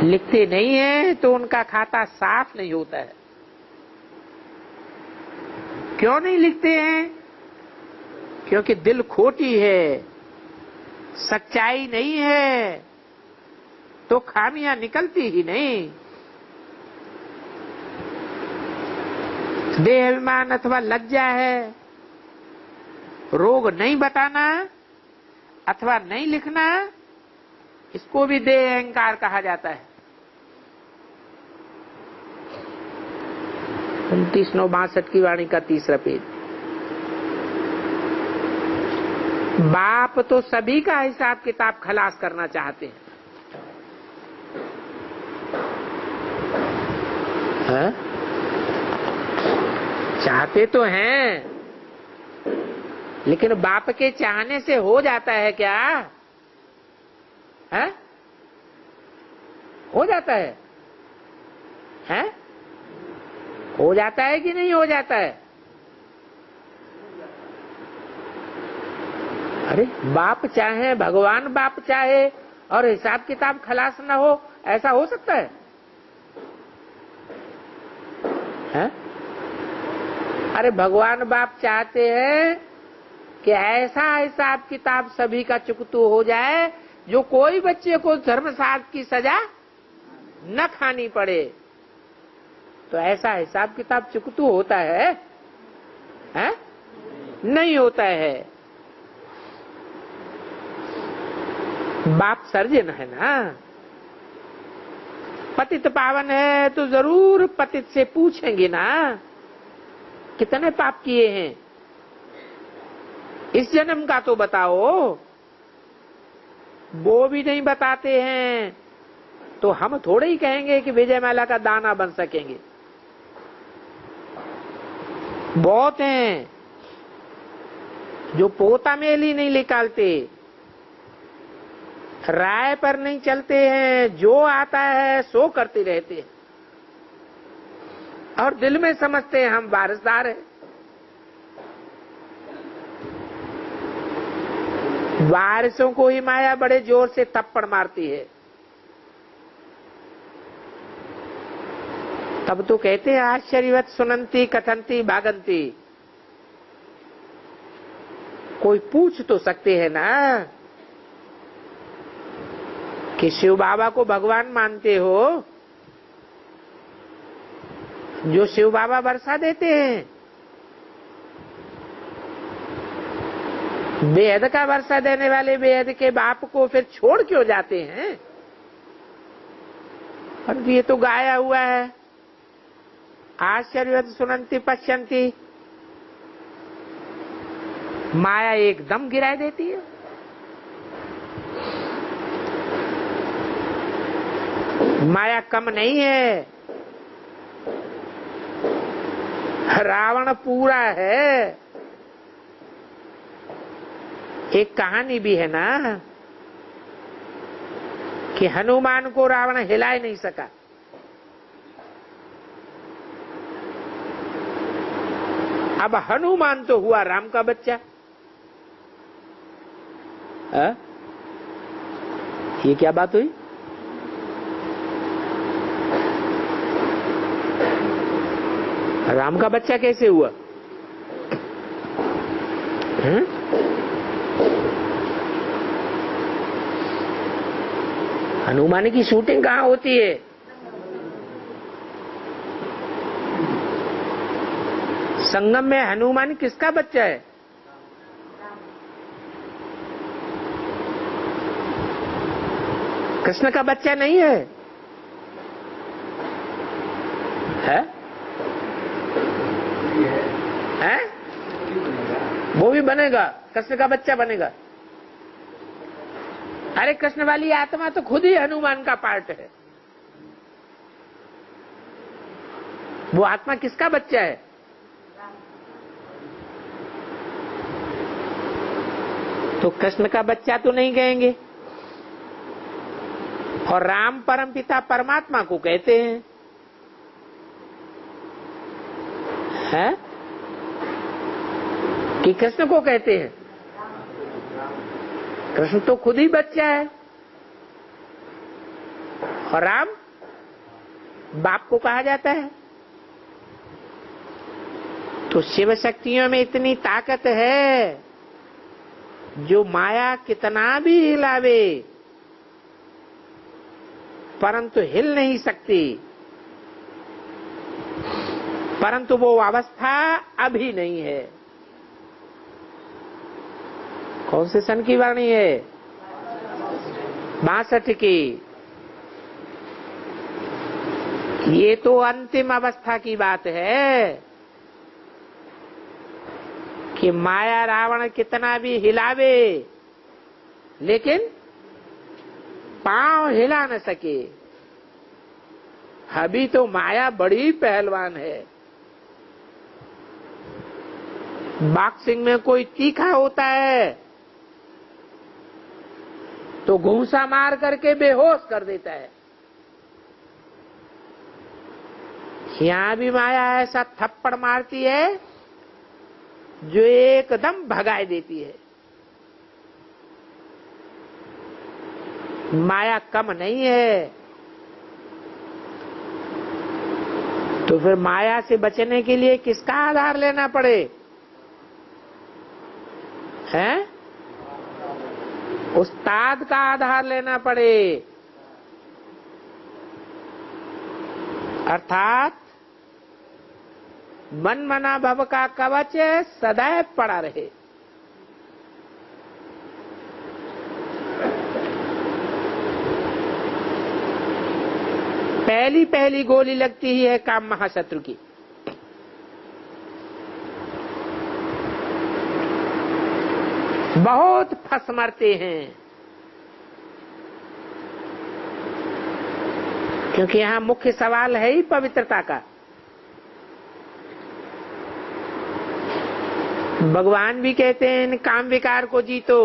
लिखते नहीं है तो उनका खाता साफ नहीं होता है। क्यों नहीं लिखते हैं? क्योंकि दिल खोटी है, सच्चाई नहीं है तो खामियां निकलती ही नहीं। देह अभिमान अथवा लज्जा है, रोग नहीं बताना अथवा नहीं लिखना, इसको भी देह अहंकार कहा जाता है। 29/62 की वाणी का 3रा पेज। बाप तो सभी का हिसाब किताब खलास करना चाहते हैं, है? चाहते तो हैं, लेकिन बाप के चाहने से हो जाता है क्या? है? हो जाता है? है? हो जाता है कि नहीं हो जाता है? अरे बाप चाहे, भगवान बाप चाहे और हिसाब किताब खलास न हो, ऐसा हो सकता है? है? अरे भगवान बाप चाहते हैं कि ऐसा हिसाब किताब सभी का चुकतू हो जाए जो कोई बच्चे को धर्मशास्त्र की सजा न खानी पड़े। तो ऐसा हिसाब किताब चुकतू होता है? नहीं होता है। बाप सर्जन है ना। पतित पावन है तो जरूर पतित से पूछेंगे ना कितने पाप किए हैं, इस जन्म का तो बताओ। वो भी नहीं बताते हैं तो हम थोड़े ही कहेंगे कि विजयमाला का दाना बन सकेंगे। बहुत हैं जो पोता मेल ही नहीं निकालते, राय पर नहीं चलते हैं, जो आता है सो करते रहते हैं और दिल में समझते हैं हम वारिसदार हैं। वारिसों को ही माया बड़े जोर से थप्पड़ मारती है। तब तो कहते हैं आश्चर्यवत सुनंती कथंती भागंती। कोई पूछ तो सकते हैं ना कि शिव बाबा को भगवान मानते हो? जो शिव बाबा वर्षा देते हैं, बेहद का वर्षा देने वाले बेहद के बाप को फिर छोड़ क्यों जाते हैं? और ये तो गाया हुआ है आश्चर्यवत सुनंती पश्यंती। माया एकदम गिरा देती है। माया कम नहीं है, रावण पूरा है। एक कहानी भी है ना कि हनुमान को रावण हिला ही नहीं सका। अब हनुमान तो हुआ राम का बच्चा, है? ये क्या बात हुई? राम का बच्चा कैसे हुआ? हनुमान की शूटिंग कहाँ होती है? संगम में हनुमान किसका बच्चा है? कृष्ण का बच्चा नहीं है? है? है? वो भी बनेगा, कृष्ण का बच्चा बनेगा। अरे कृष्ण वाली आत्मा तो खुद ही हनुमान का पार्ट है। वो आत्मा किसका बच्चा है? तो कृष्ण का बच्चा तो नहीं कहेंगे। और राम परमपिता परमात्मा को कहते हैं, है? कि कृष्ण को कहते हैं? कृष्ण तो खुद ही बच्चा है। और राम बाप को कहा जाता है। तो शिव शक्तियों में इतनी ताकत है, जो माया कितना भी हिलावे परंतु हिल नहीं सकती। परंतु वो अवस्था अभी नहीं है। कौन से सन की वाणी है? 62 की। ये तो अंतिम अवस्था की बात है कि माया रावण कितना भी हिलावे लेकिन पांव हिला न सके। अभी तो माया बड़ी पहलवान है। बॉक्सिंग में कोई तीखा होता है तो घूंसा मार करके बेहोश कर देता है। यहां भी माया ऐसा थप्पड़ मारती है जो एकदम भगाए देती है। माया कम नहीं है। तो फिर माया से बचने के लिए किसका आधार लेना पड़े? हैं? उस्ताद का आधार लेना पड़े। अर्थात मन मना भव का कवच सदैव पड़ा रहे। पहली पहली गोली लगती ही है काम महाशत्रु की। बहुत फंस मरते हैं, क्योंकि यहां मुख्य सवाल है ही पवित्रता का। भगवान भी कहते हैं इन काम विकार को जीतो।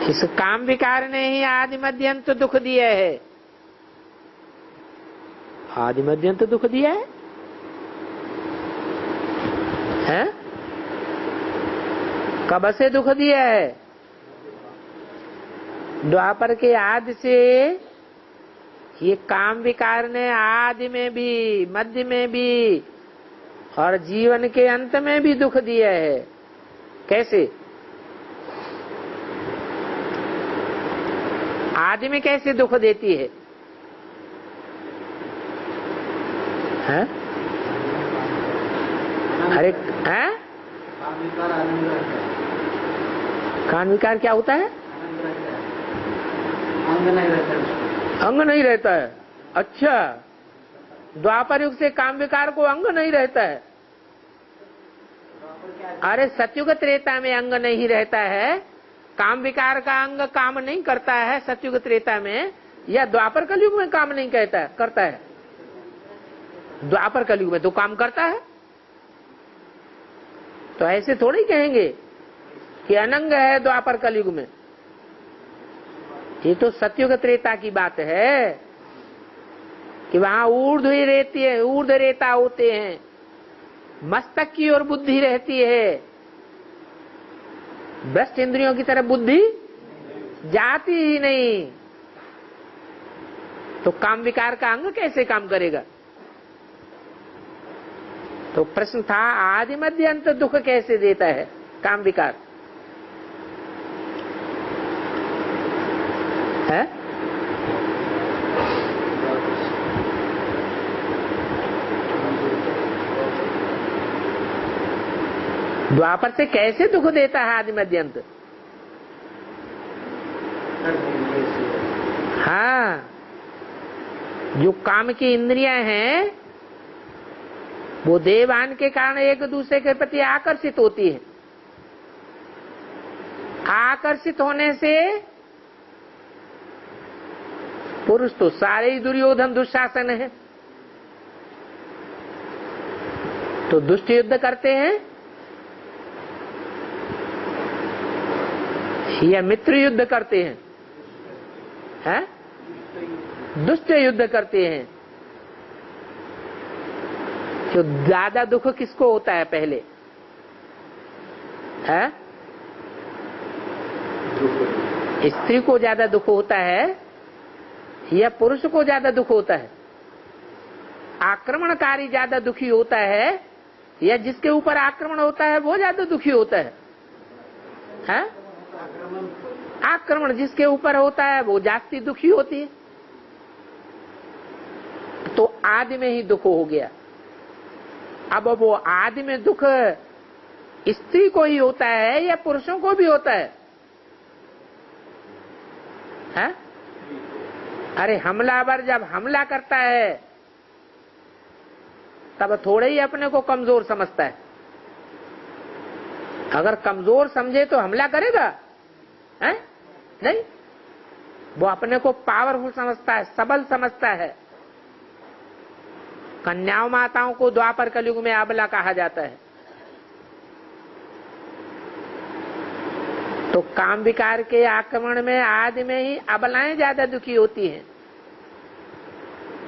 इस काम विकार ने ही आदि मध्य अंत दुख दिया है। आदि मध्य अंत दुख दिया है, हैं? कब से दुख दिया है? द्वापर के आदि से ये काम विकार ने आदि में भी, मध्य में भी और जीवन के अंत में भी दुख दिया है। कैसे? आदि में कैसे दुख देती है? हैं? अरे हैं? कान विकार क्या होता है? अंग नहीं रहता है। अच्छा, द्वापर युग से काम विकार को अंग नहीं रहता है। अरे सतयुग त्रेता में अंग नहीं रहता है। काम विकार का अंग काम नहीं करता है सतयुग त्रेता में, या द्वापर कलयुग में काम नहीं करता है? द्वापर कलयुग में तो काम करता है। तो ऐसे थोड़ी कहेंगे कि अनंग है द्वापर कलयुग में। ये तो सतयुग त्रेता की बात है कि वहां ऊर्ध्व रेता होते हैं, मस्तक की ओर बुद्धि रहती है, भ्रष्ट इंद्रियों की तरफ बुद्धि जाती ही नहीं, तो काम विकार का अंग कैसे काम करेगा? तो प्रश्न था आदि मध्य अंत दुख कैसे देता है काम विकार? है? द्वापर से कैसे दुख देता है आदि मध्य अंत? हाँ, जो काम की इंद्रियां हैं वो देवान के कारण एक दूसरे के प्रति आकर्षित होती है। आकर्षित होने से पुरुष तो सारे ही दुर्योधन दुशासन है, तो दुष्ट युद्ध करते हैं या मित्र युद्ध करते हैं? हैं? दुष्ट युद्ध करते हैं। तो ज्यादा दुख किसको होता है पहले? है? स्त्री को ज्यादा दुख होता है या पुरुष को ज्यादा दुख होता है? आक्रमणकारी ज्यादा दुखी होता है या जिसके ऊपर आक्रमण होता है वो ज्यादा दुखी होता है? है? आक्रमण जिसके ऊपर होता है वो जास्ती दुखी होती है। तो आदि में ही दुख हो गया। अब वो आदि में दुख स्त्री को ही होता है या पुरुषों को भी होता है? है? अरे हमलावर जब हमला करता है तब थोड़े ही अपने को कमजोर समझता है। अगर कमजोर समझे तो हमला करेगा? है? नहीं, वो अपने को पावरफुल समझता है, सबल समझता है। कन्याओं माताओं को द्वापर कलयुग में अबला कहा जाता है। तो काम विकार के आक्रमण में आदि में ही अबलाएं ज्यादा दुखी होती हैं,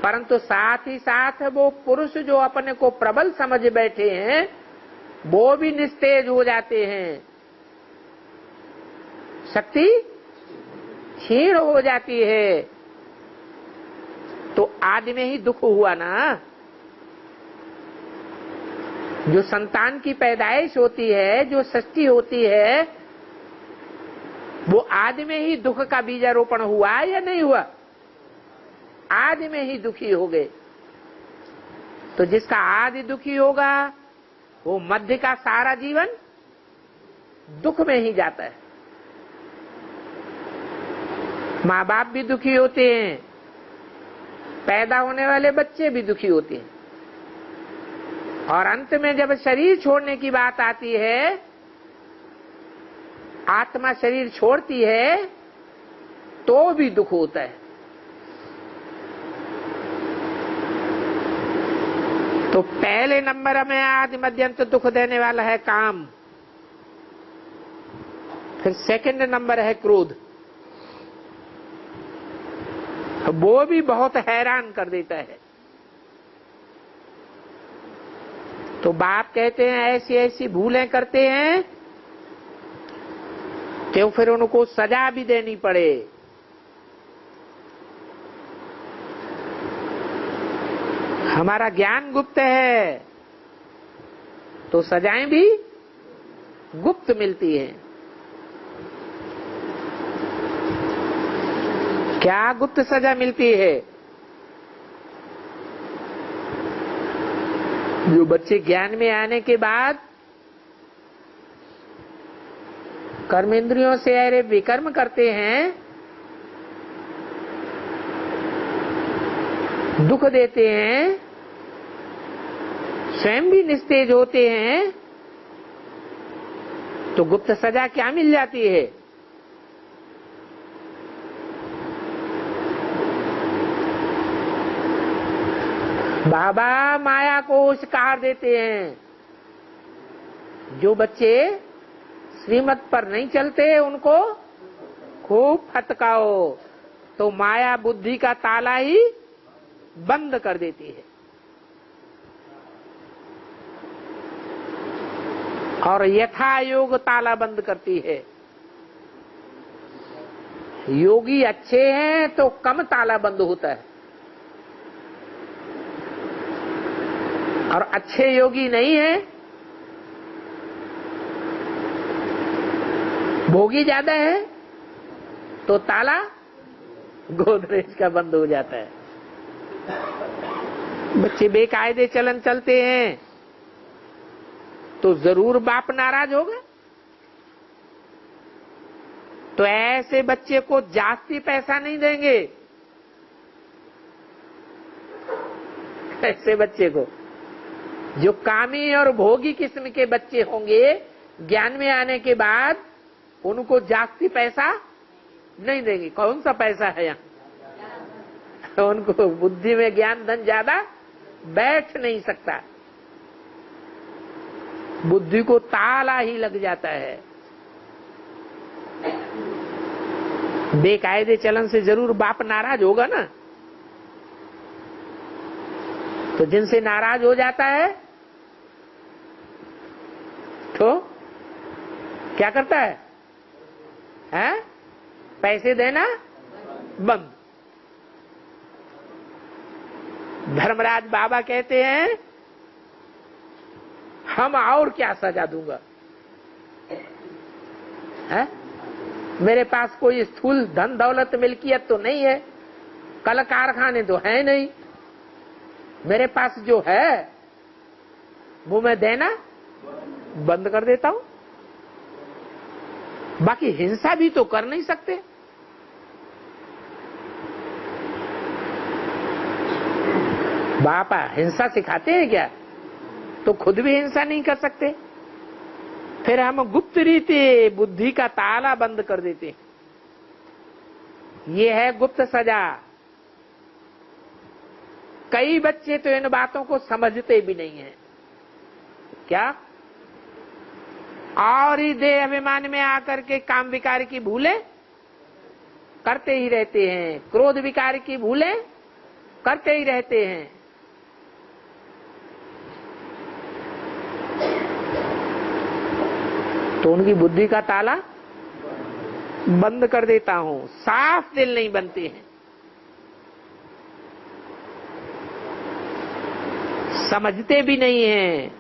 परंतु साथ ही साथ वो पुरुष जो अपने को प्रबल समझ बैठे हैं वो भी निस्तेज हो जाते हैं, शक्ति क्षीण हो जाती है। तो आदि में ही दुख हुआ ना। जो संतान की पैदाइश होती है, जो सृष्टि होती है, वो आदि में ही दुख का बीजारोपण हुआ या नहीं हुआ? आदि में ही दुखी हो गए। तो जिसका आदि दुखी होगा वो मध्य का सारा जीवन दुख में ही जाता है। माँ बाप भी दुखी होते हैं, पैदा होने वाले बच्चे भी दुखी होते हैं, और अंत में जब शरीर छोड़ने की बात आती है, आत्मा शरीर छोड़ती है तो भी दुख होता है। तो पहले नंबर में आदि मध्यंत दुख देने वाला है काम, फिर सेकंड नंबर है क्रोध। वो भी बहुत हैरान कर देता है। तो बाप कहते हैं ऐसी ऐसी भूलें करते हैं तो फिर उनको सजा भी देनी पड़े। हमारा ज्ञान गुप्त है तो सजाएं भी गुप्त मिलती हैं। क्या गुप्त सजा मिलती है? जो बच्चे ज्ञान में आने के बाद कर्मेंद्रियों से अरे विकर्म करते हैं, दुख देते हैं, स्वयं भी निस्तेज होते हैं, तो गुप्त सजा क्या मिल जाती है? बाबा माया को शिकार देते हैं। जो बच्चे श्रीमत पर नहीं चलते उनको खूब फटकाओ तो माया बुद्धि का ताला ही बंद कर देती है। और यथा योग ताला बंद करती है। योगी अच्छे हैं तो कम ताला बंद होता है, और अच्छे योगी नहीं है, भोगी ज्यादा है, तो ताला गोदरेज का बंद हो जाता है। बच्चे बेकायदे चलन चलते हैं तो जरूर बाप नाराज होगा। तो ऐसे बच्चे को जास्ती पैसा नहीं देंगे। ऐसे बच्चे को, जो कामी और भोगी किस्म के बच्चे होंगे, ज्ञान में आने के बाद उनको जास्ती पैसा नहीं देंगे। कौन सा पैसा है यहाँ? उनको बुद्धि में ज्ञान धन ज्यादा बैठ नहीं सकता, बुद्धि को ताला ही लग जाता है। बेकायदे चलन से जरूर बाप नाराज होगा ना। तो जिनसे नाराज हो जाता है तो क्या करता है? हैं? पैसे देना बंद। धर्मराज बाबा कहते हैं, हम और क्या सजा दूंगा? है? मेरे पास कोई स्थूल धन दौलत मिल्कियत तो नहीं है, कल कारखाने तो है नहीं, मेरे पास जो है वो मैं देना बंद कर देता हूं। बाकी हिंसा भी तो कर नहीं सकते। बापा हिंसा सिखाते हैं क्या? तो खुद भी हिंसा नहीं कर सकते। फिर हम गुप्त रीति बुद्धि का ताला बंद कर देते हैं। ये है गुप्त सजा। कई बच्चे तो इन बातों को समझते भी नहीं है। क्या? और ही देह अभिमान में आकर के काम विकार की भूलें करते ही रहते हैं, क्रोध विकार की भूलें करते ही रहते हैं। तो उनकी बुद्धि का ताला बंद कर देता हूं। साफ दिल नहीं बनते हैं, समझते भी नहीं हैं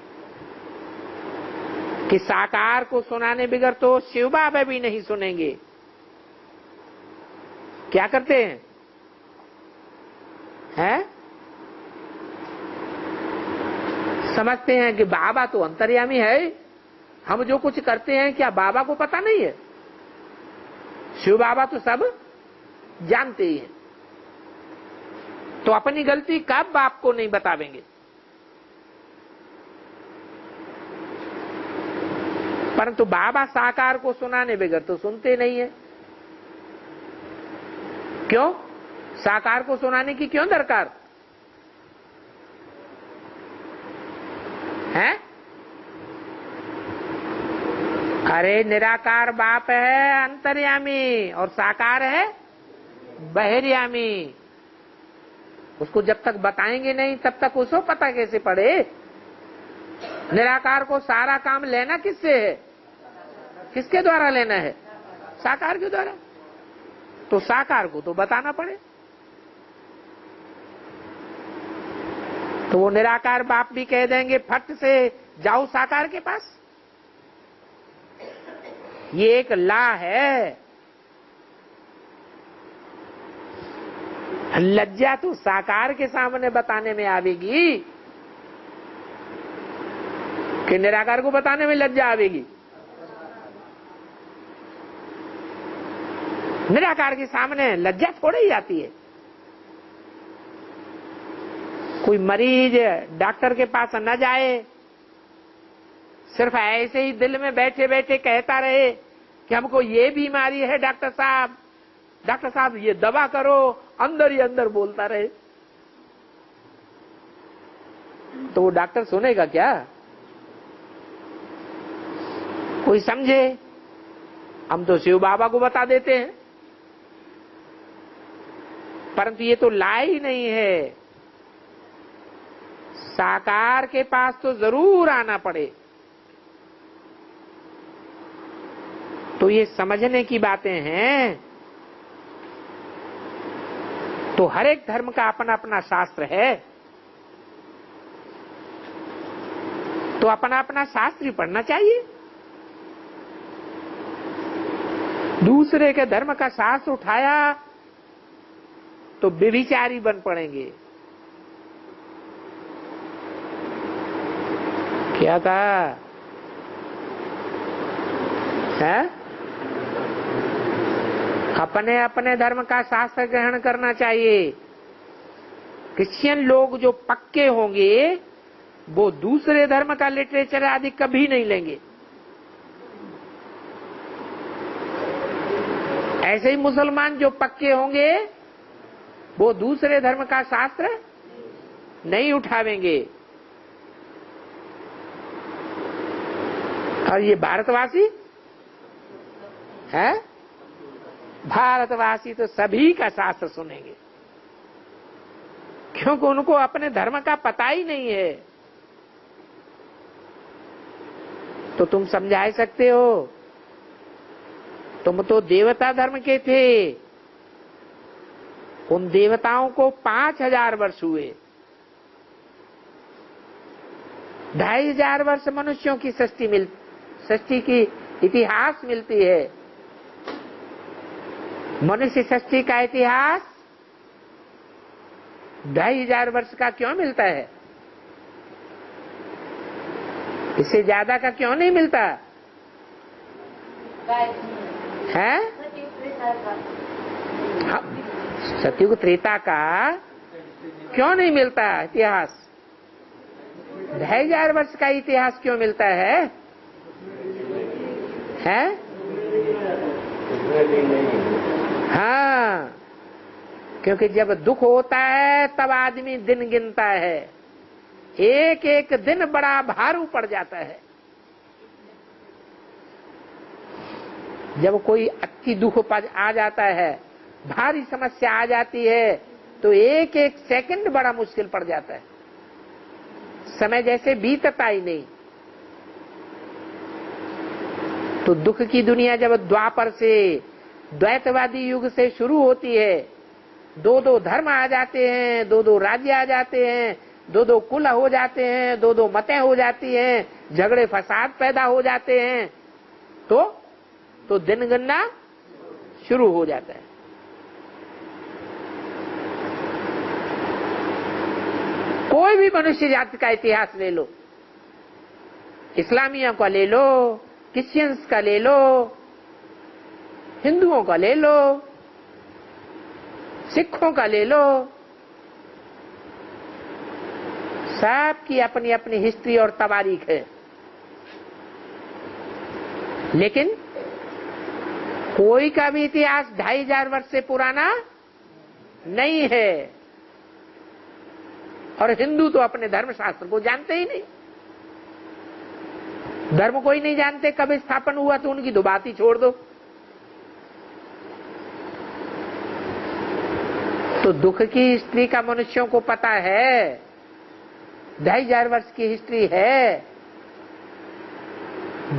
कि साकार को सुनाने बगैर तो शिव बाबा भी नहीं सुनेंगे। क्या करते हैं? हैं? समझते हैं कि बाबा तो अंतर्यामी है, हम जो कुछ करते हैं क्या बाबा को पता नहीं है? शिव बाबा तो सब जानते ही हैं। तो अपनी गलती कब बाप को नहीं बतावेंगे? परंतु बाबा साकार को सुनाने बगैर तो सुनते नहीं है। क्यों? साकार को सुनाने की क्यों दरकार है? अरे निराकार बाप है अंतर्यामी, और साकार है बहिर्यामी। उसको जब तक बताएंगे नहीं तब तक उसको पता कैसे पड़े? निराकार को सारा काम लेना किससे है? किसके द्वारा लेना है? साकार के द्वारा। तो साकार को तो बताना पड़े। तो वो निराकार बाप भी कह देंगे फट से जाओ साकार के पास। ये एक ला है। लज्जा तो साकार के सामने बताने में आवेगी कि निराकार को बताने में लज्जा आवेगी? निराकार के सामने लज्जा थोड़ी ही आती है। कोई मरीज डॉक्टर के पास न जाए, सिर्फ ऐसे ही दिल में बैठे बैठे कहता रहे कि हमको ये बीमारी है डॉक्टर साहब ये दवा करो, अंदर ही अंदर बोलता रहे, तो वो डॉक्टर सुनेगा क्या? कोई समझे? हम तो शिव बाबा को बता देते हैं, परंतु ये तो ला ही नहीं है। साकार के पास तो जरूर आना पड़े। तो ये समझने की बातें हैं। तो हर एक धर्म का अपना अपना शास्त्र है, तो अपना अपना शास्त्र ही पढ़ना चाहिए। दूसरे के धर्म का शास्त्र उठाया तो व्यभिचारी बन पड़ेंगे। क्या था है? अपने अपने धर्म का शास्त्र ग्रहण करना चाहिए। क्रिश्चियन लोग जो पक्के होंगे वो दूसरे धर्म का लिटरेचर आदि कभी नहीं लेंगे। ऐसे ही मुसलमान जो पक्के होंगे वो दूसरे धर्म का शास्त्र नहीं उठावेंगे। और ये भारतवासी है, भारतवासी तो सभी का शास्त्र सुनेंगे, क्योंकि उनको अपने धर्म का पता ही नहीं है। तो तुम समझा सकते हो, तुम तो देवता धर्म के थे, उन देवताओं को 5000 वर्ष हुए, 2500 वर्ष मनुष्यों की सृष्टि की इतिहास मिलती है। मनुष्य सृष्टि का इतिहास 2500 वर्ष का क्यों मिलता है? इससे ज्यादा का क्यों नहीं मिलता है? सतयुग त्रेता का क्यों नहीं मिलता इतिहास? 2500 वर्ष का इतिहास क्यों मिलता है? हाँ, क्योंकि जब दुख होता है तब आदमी दिन गिनता है, एक एक दिन बड़ा भारू पड़ जाता है। जब कोई अति दुख आ जाता है, भारी समस्या आ जाती है, तो एक एक सेकंड बड़ा मुश्किल पड़ जाता है, समय जैसे बीतता ही नहीं। तो दुख की दुनिया जब द्वापर से, द्वैतवादी युग से शुरू होती है, दो दो धर्म आ जाते हैं, दो दो राज्य आ जाते हैं, दो दो कुल हो जाते हैं, दो दो मतें हो जाती हैं, झगड़े फसाद पैदा हो जाते हैं, तो दिन गिनना शुरू हो जाता है। कोई भी मनुष्य जाति का इतिहास ले लो, इस्लामियों का ले लो, क्रिश्चियंस का ले लो, हिंदुओं का ले लो, सिखों का ले लो, सबकी अपनी अपनी हिस्ट्री और तवारीख है। लेकिन कोई का भी इतिहास 2500 वर्ष से पुराना नहीं है। और हिंदू तो अपने धर्म शास्त्र को जानते ही नहीं, धर्म को ही नहीं जानते, कब स्थापन हुआ, तो उनकी तो बात ही छोड़ दो। तो दुख की हिस्ट्री का मनुष्यों को पता है, 2500 वर्ष की हिस्ट्री है।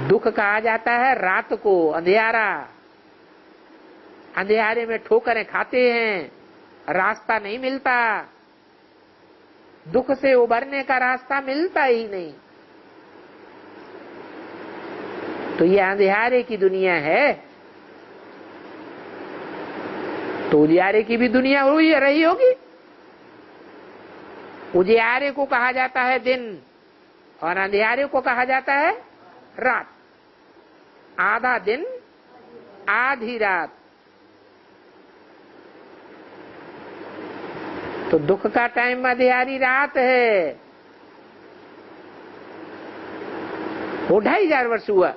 दुख कहा जाता है रात को, अंधियारा, अंधियारे में ठोकरें खाते हैं, रास्ता नहीं मिलता, दुख से उबरने का रास्ता मिलता ही नहीं। तो ये अंधियारे की दुनिया है। तो उजियारे की भी दुनिया हुई रही होगी। उजियारे को कहा जाता है दिन और अंधियारे को कहा जाता है रात। आधा दिन आधी रात। तो दुख का टाइम अंधियारी रात है। वो 2500 वर्ष हुआ,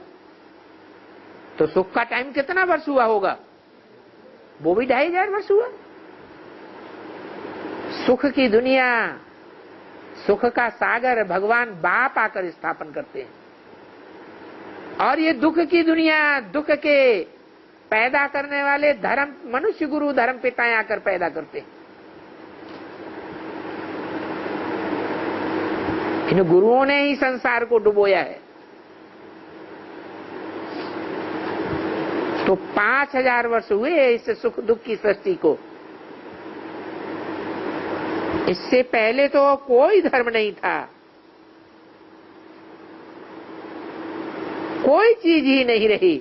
तो सुख का टाइम कितना वर्ष हुआ होगा? वो भी 2500 वर्ष हुआ। सुख की दुनिया, सुख का सागर भगवान बाप आकर स्थापन करते हैं। और ये दुख की दुनिया, दुख के पैदा करने वाले धर्म, मनुष्य गुरु धर्म पिताएं आकर पैदा करते हैं। इन गुरुओं ने ही संसार को डुबोया है। तो 5000 वर्ष हुए इस सुख दुख की सृष्टि को। इससे पहले तो कोई धर्म नहीं था, कोई चीज ही नहीं रही।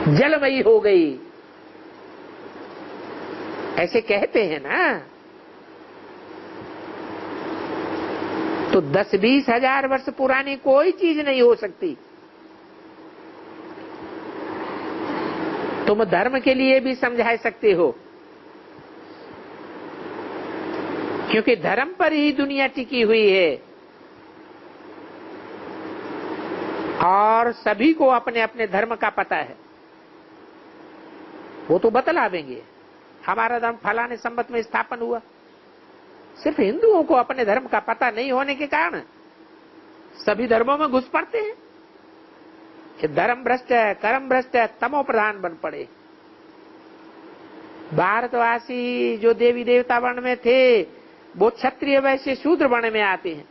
जलमयी हो गई, ऐसे कहते हैं ना। तो 10-20 हजार वर्ष पुरानी कोई चीज नहीं हो सकती। तुम धर्म के लिए भी समझा सकते हो, क्योंकि धर्म पर ही दुनिया टिकी हुई है और सभी को अपने अपने धर्म का पता है। वो तो बतलावेंगे हमारा धर्म फलाने संवत में स्थापन हुआ। सिर्फ हिंदुओं को अपने धर्म का पता नहीं होने के कारण सभी धर्मों में घुस पड़ते हैं कि धर्म भ्रष्ट है, कर्म भ्रष्ट है, तमो प्रधान बन पड़े। भारतवासी जो देवी देवता वर्ण में थे वो क्षत्रिय वैश्य शूद्र वर्ण में आते हैं,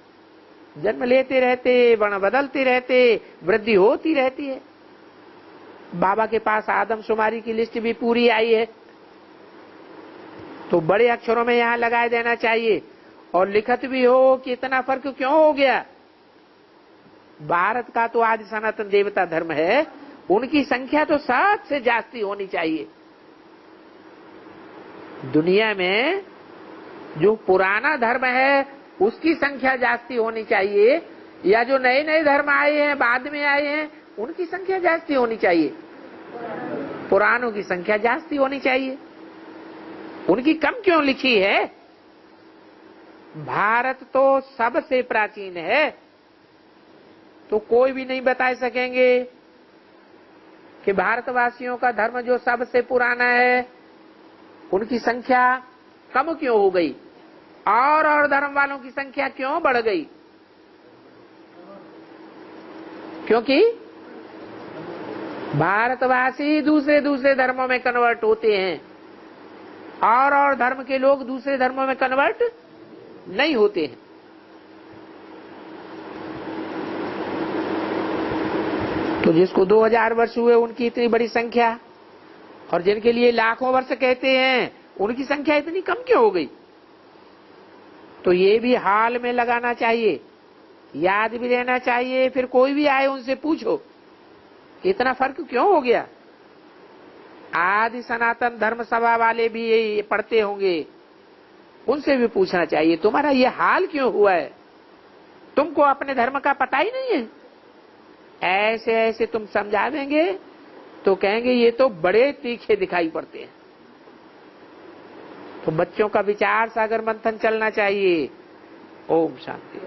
जन्म लेते रहते, वर्ण बदलते रहते, वृद्धि होती रहती है। बाबा के पास आदमशुमारी की लिस्ट भी पूरी आई है, तो बड़े अक्षरों में यहां लगाए देना चाहिए और लिखत भी हो कि इतना फर्क क्यों हो गया। भारत का तो आदि सनातन देवता धर्म है, उनकी संख्या तो 7 से जास्ती होनी चाहिए। दुनिया में जो पुराना धर्म है उसकी संख्या जास्ती होनी चाहिए, या जो नए नए धर्म आए हैं, बाद में आए हैं, उनकी संख्या जास्ती होनी चाहिए। पुरानों की संख्या जास्ती होनी चाहिए, उनकी कम क्यों लिखी है। भारत तो सबसे प्राचीन है, तो कोई भी नहीं बता सकेंगे कि भारतवासियों का धर्म जो सबसे पुराना है उनकी संख्या कम क्यों हो गई और धर्म वालों की संख्या क्यों बढ़ गई। क्योंकि भारतवासी दूसरे दूसरे धर्मों में कन्वर्ट होते हैं और धर्म के लोग दूसरे धर्मों में कन्वर्ट नहीं होते हैं। तो जिसको 2000 वर्ष हुए उनकी इतनी बड़ी संख्या, और जिनके लिए लाखों वर्ष कहते हैं उनकी संख्या इतनी कम क्यों हो गई। तो ये भी हाल में लगाना चाहिए, याद भी रहना चाहिए। फिर कोई भी आए उनसे पूछो इतना फर्क क्यों हो गया। आदि सनातन धर्म सभा वाले भी ये पढ़ते होंगे, उनसे भी पूछना चाहिए तुम्हारा ये हाल क्यों हुआ है, तुमको अपने धर्म का पता ही नहीं है। ऐसे ऐसे तुम समझा देंगे तो कहेंगे ये तो बड़े तीखे दिखाई पड़ते हैं। तो बच्चों का विचार सागर मंथन चलना चाहिए। ओम शांति।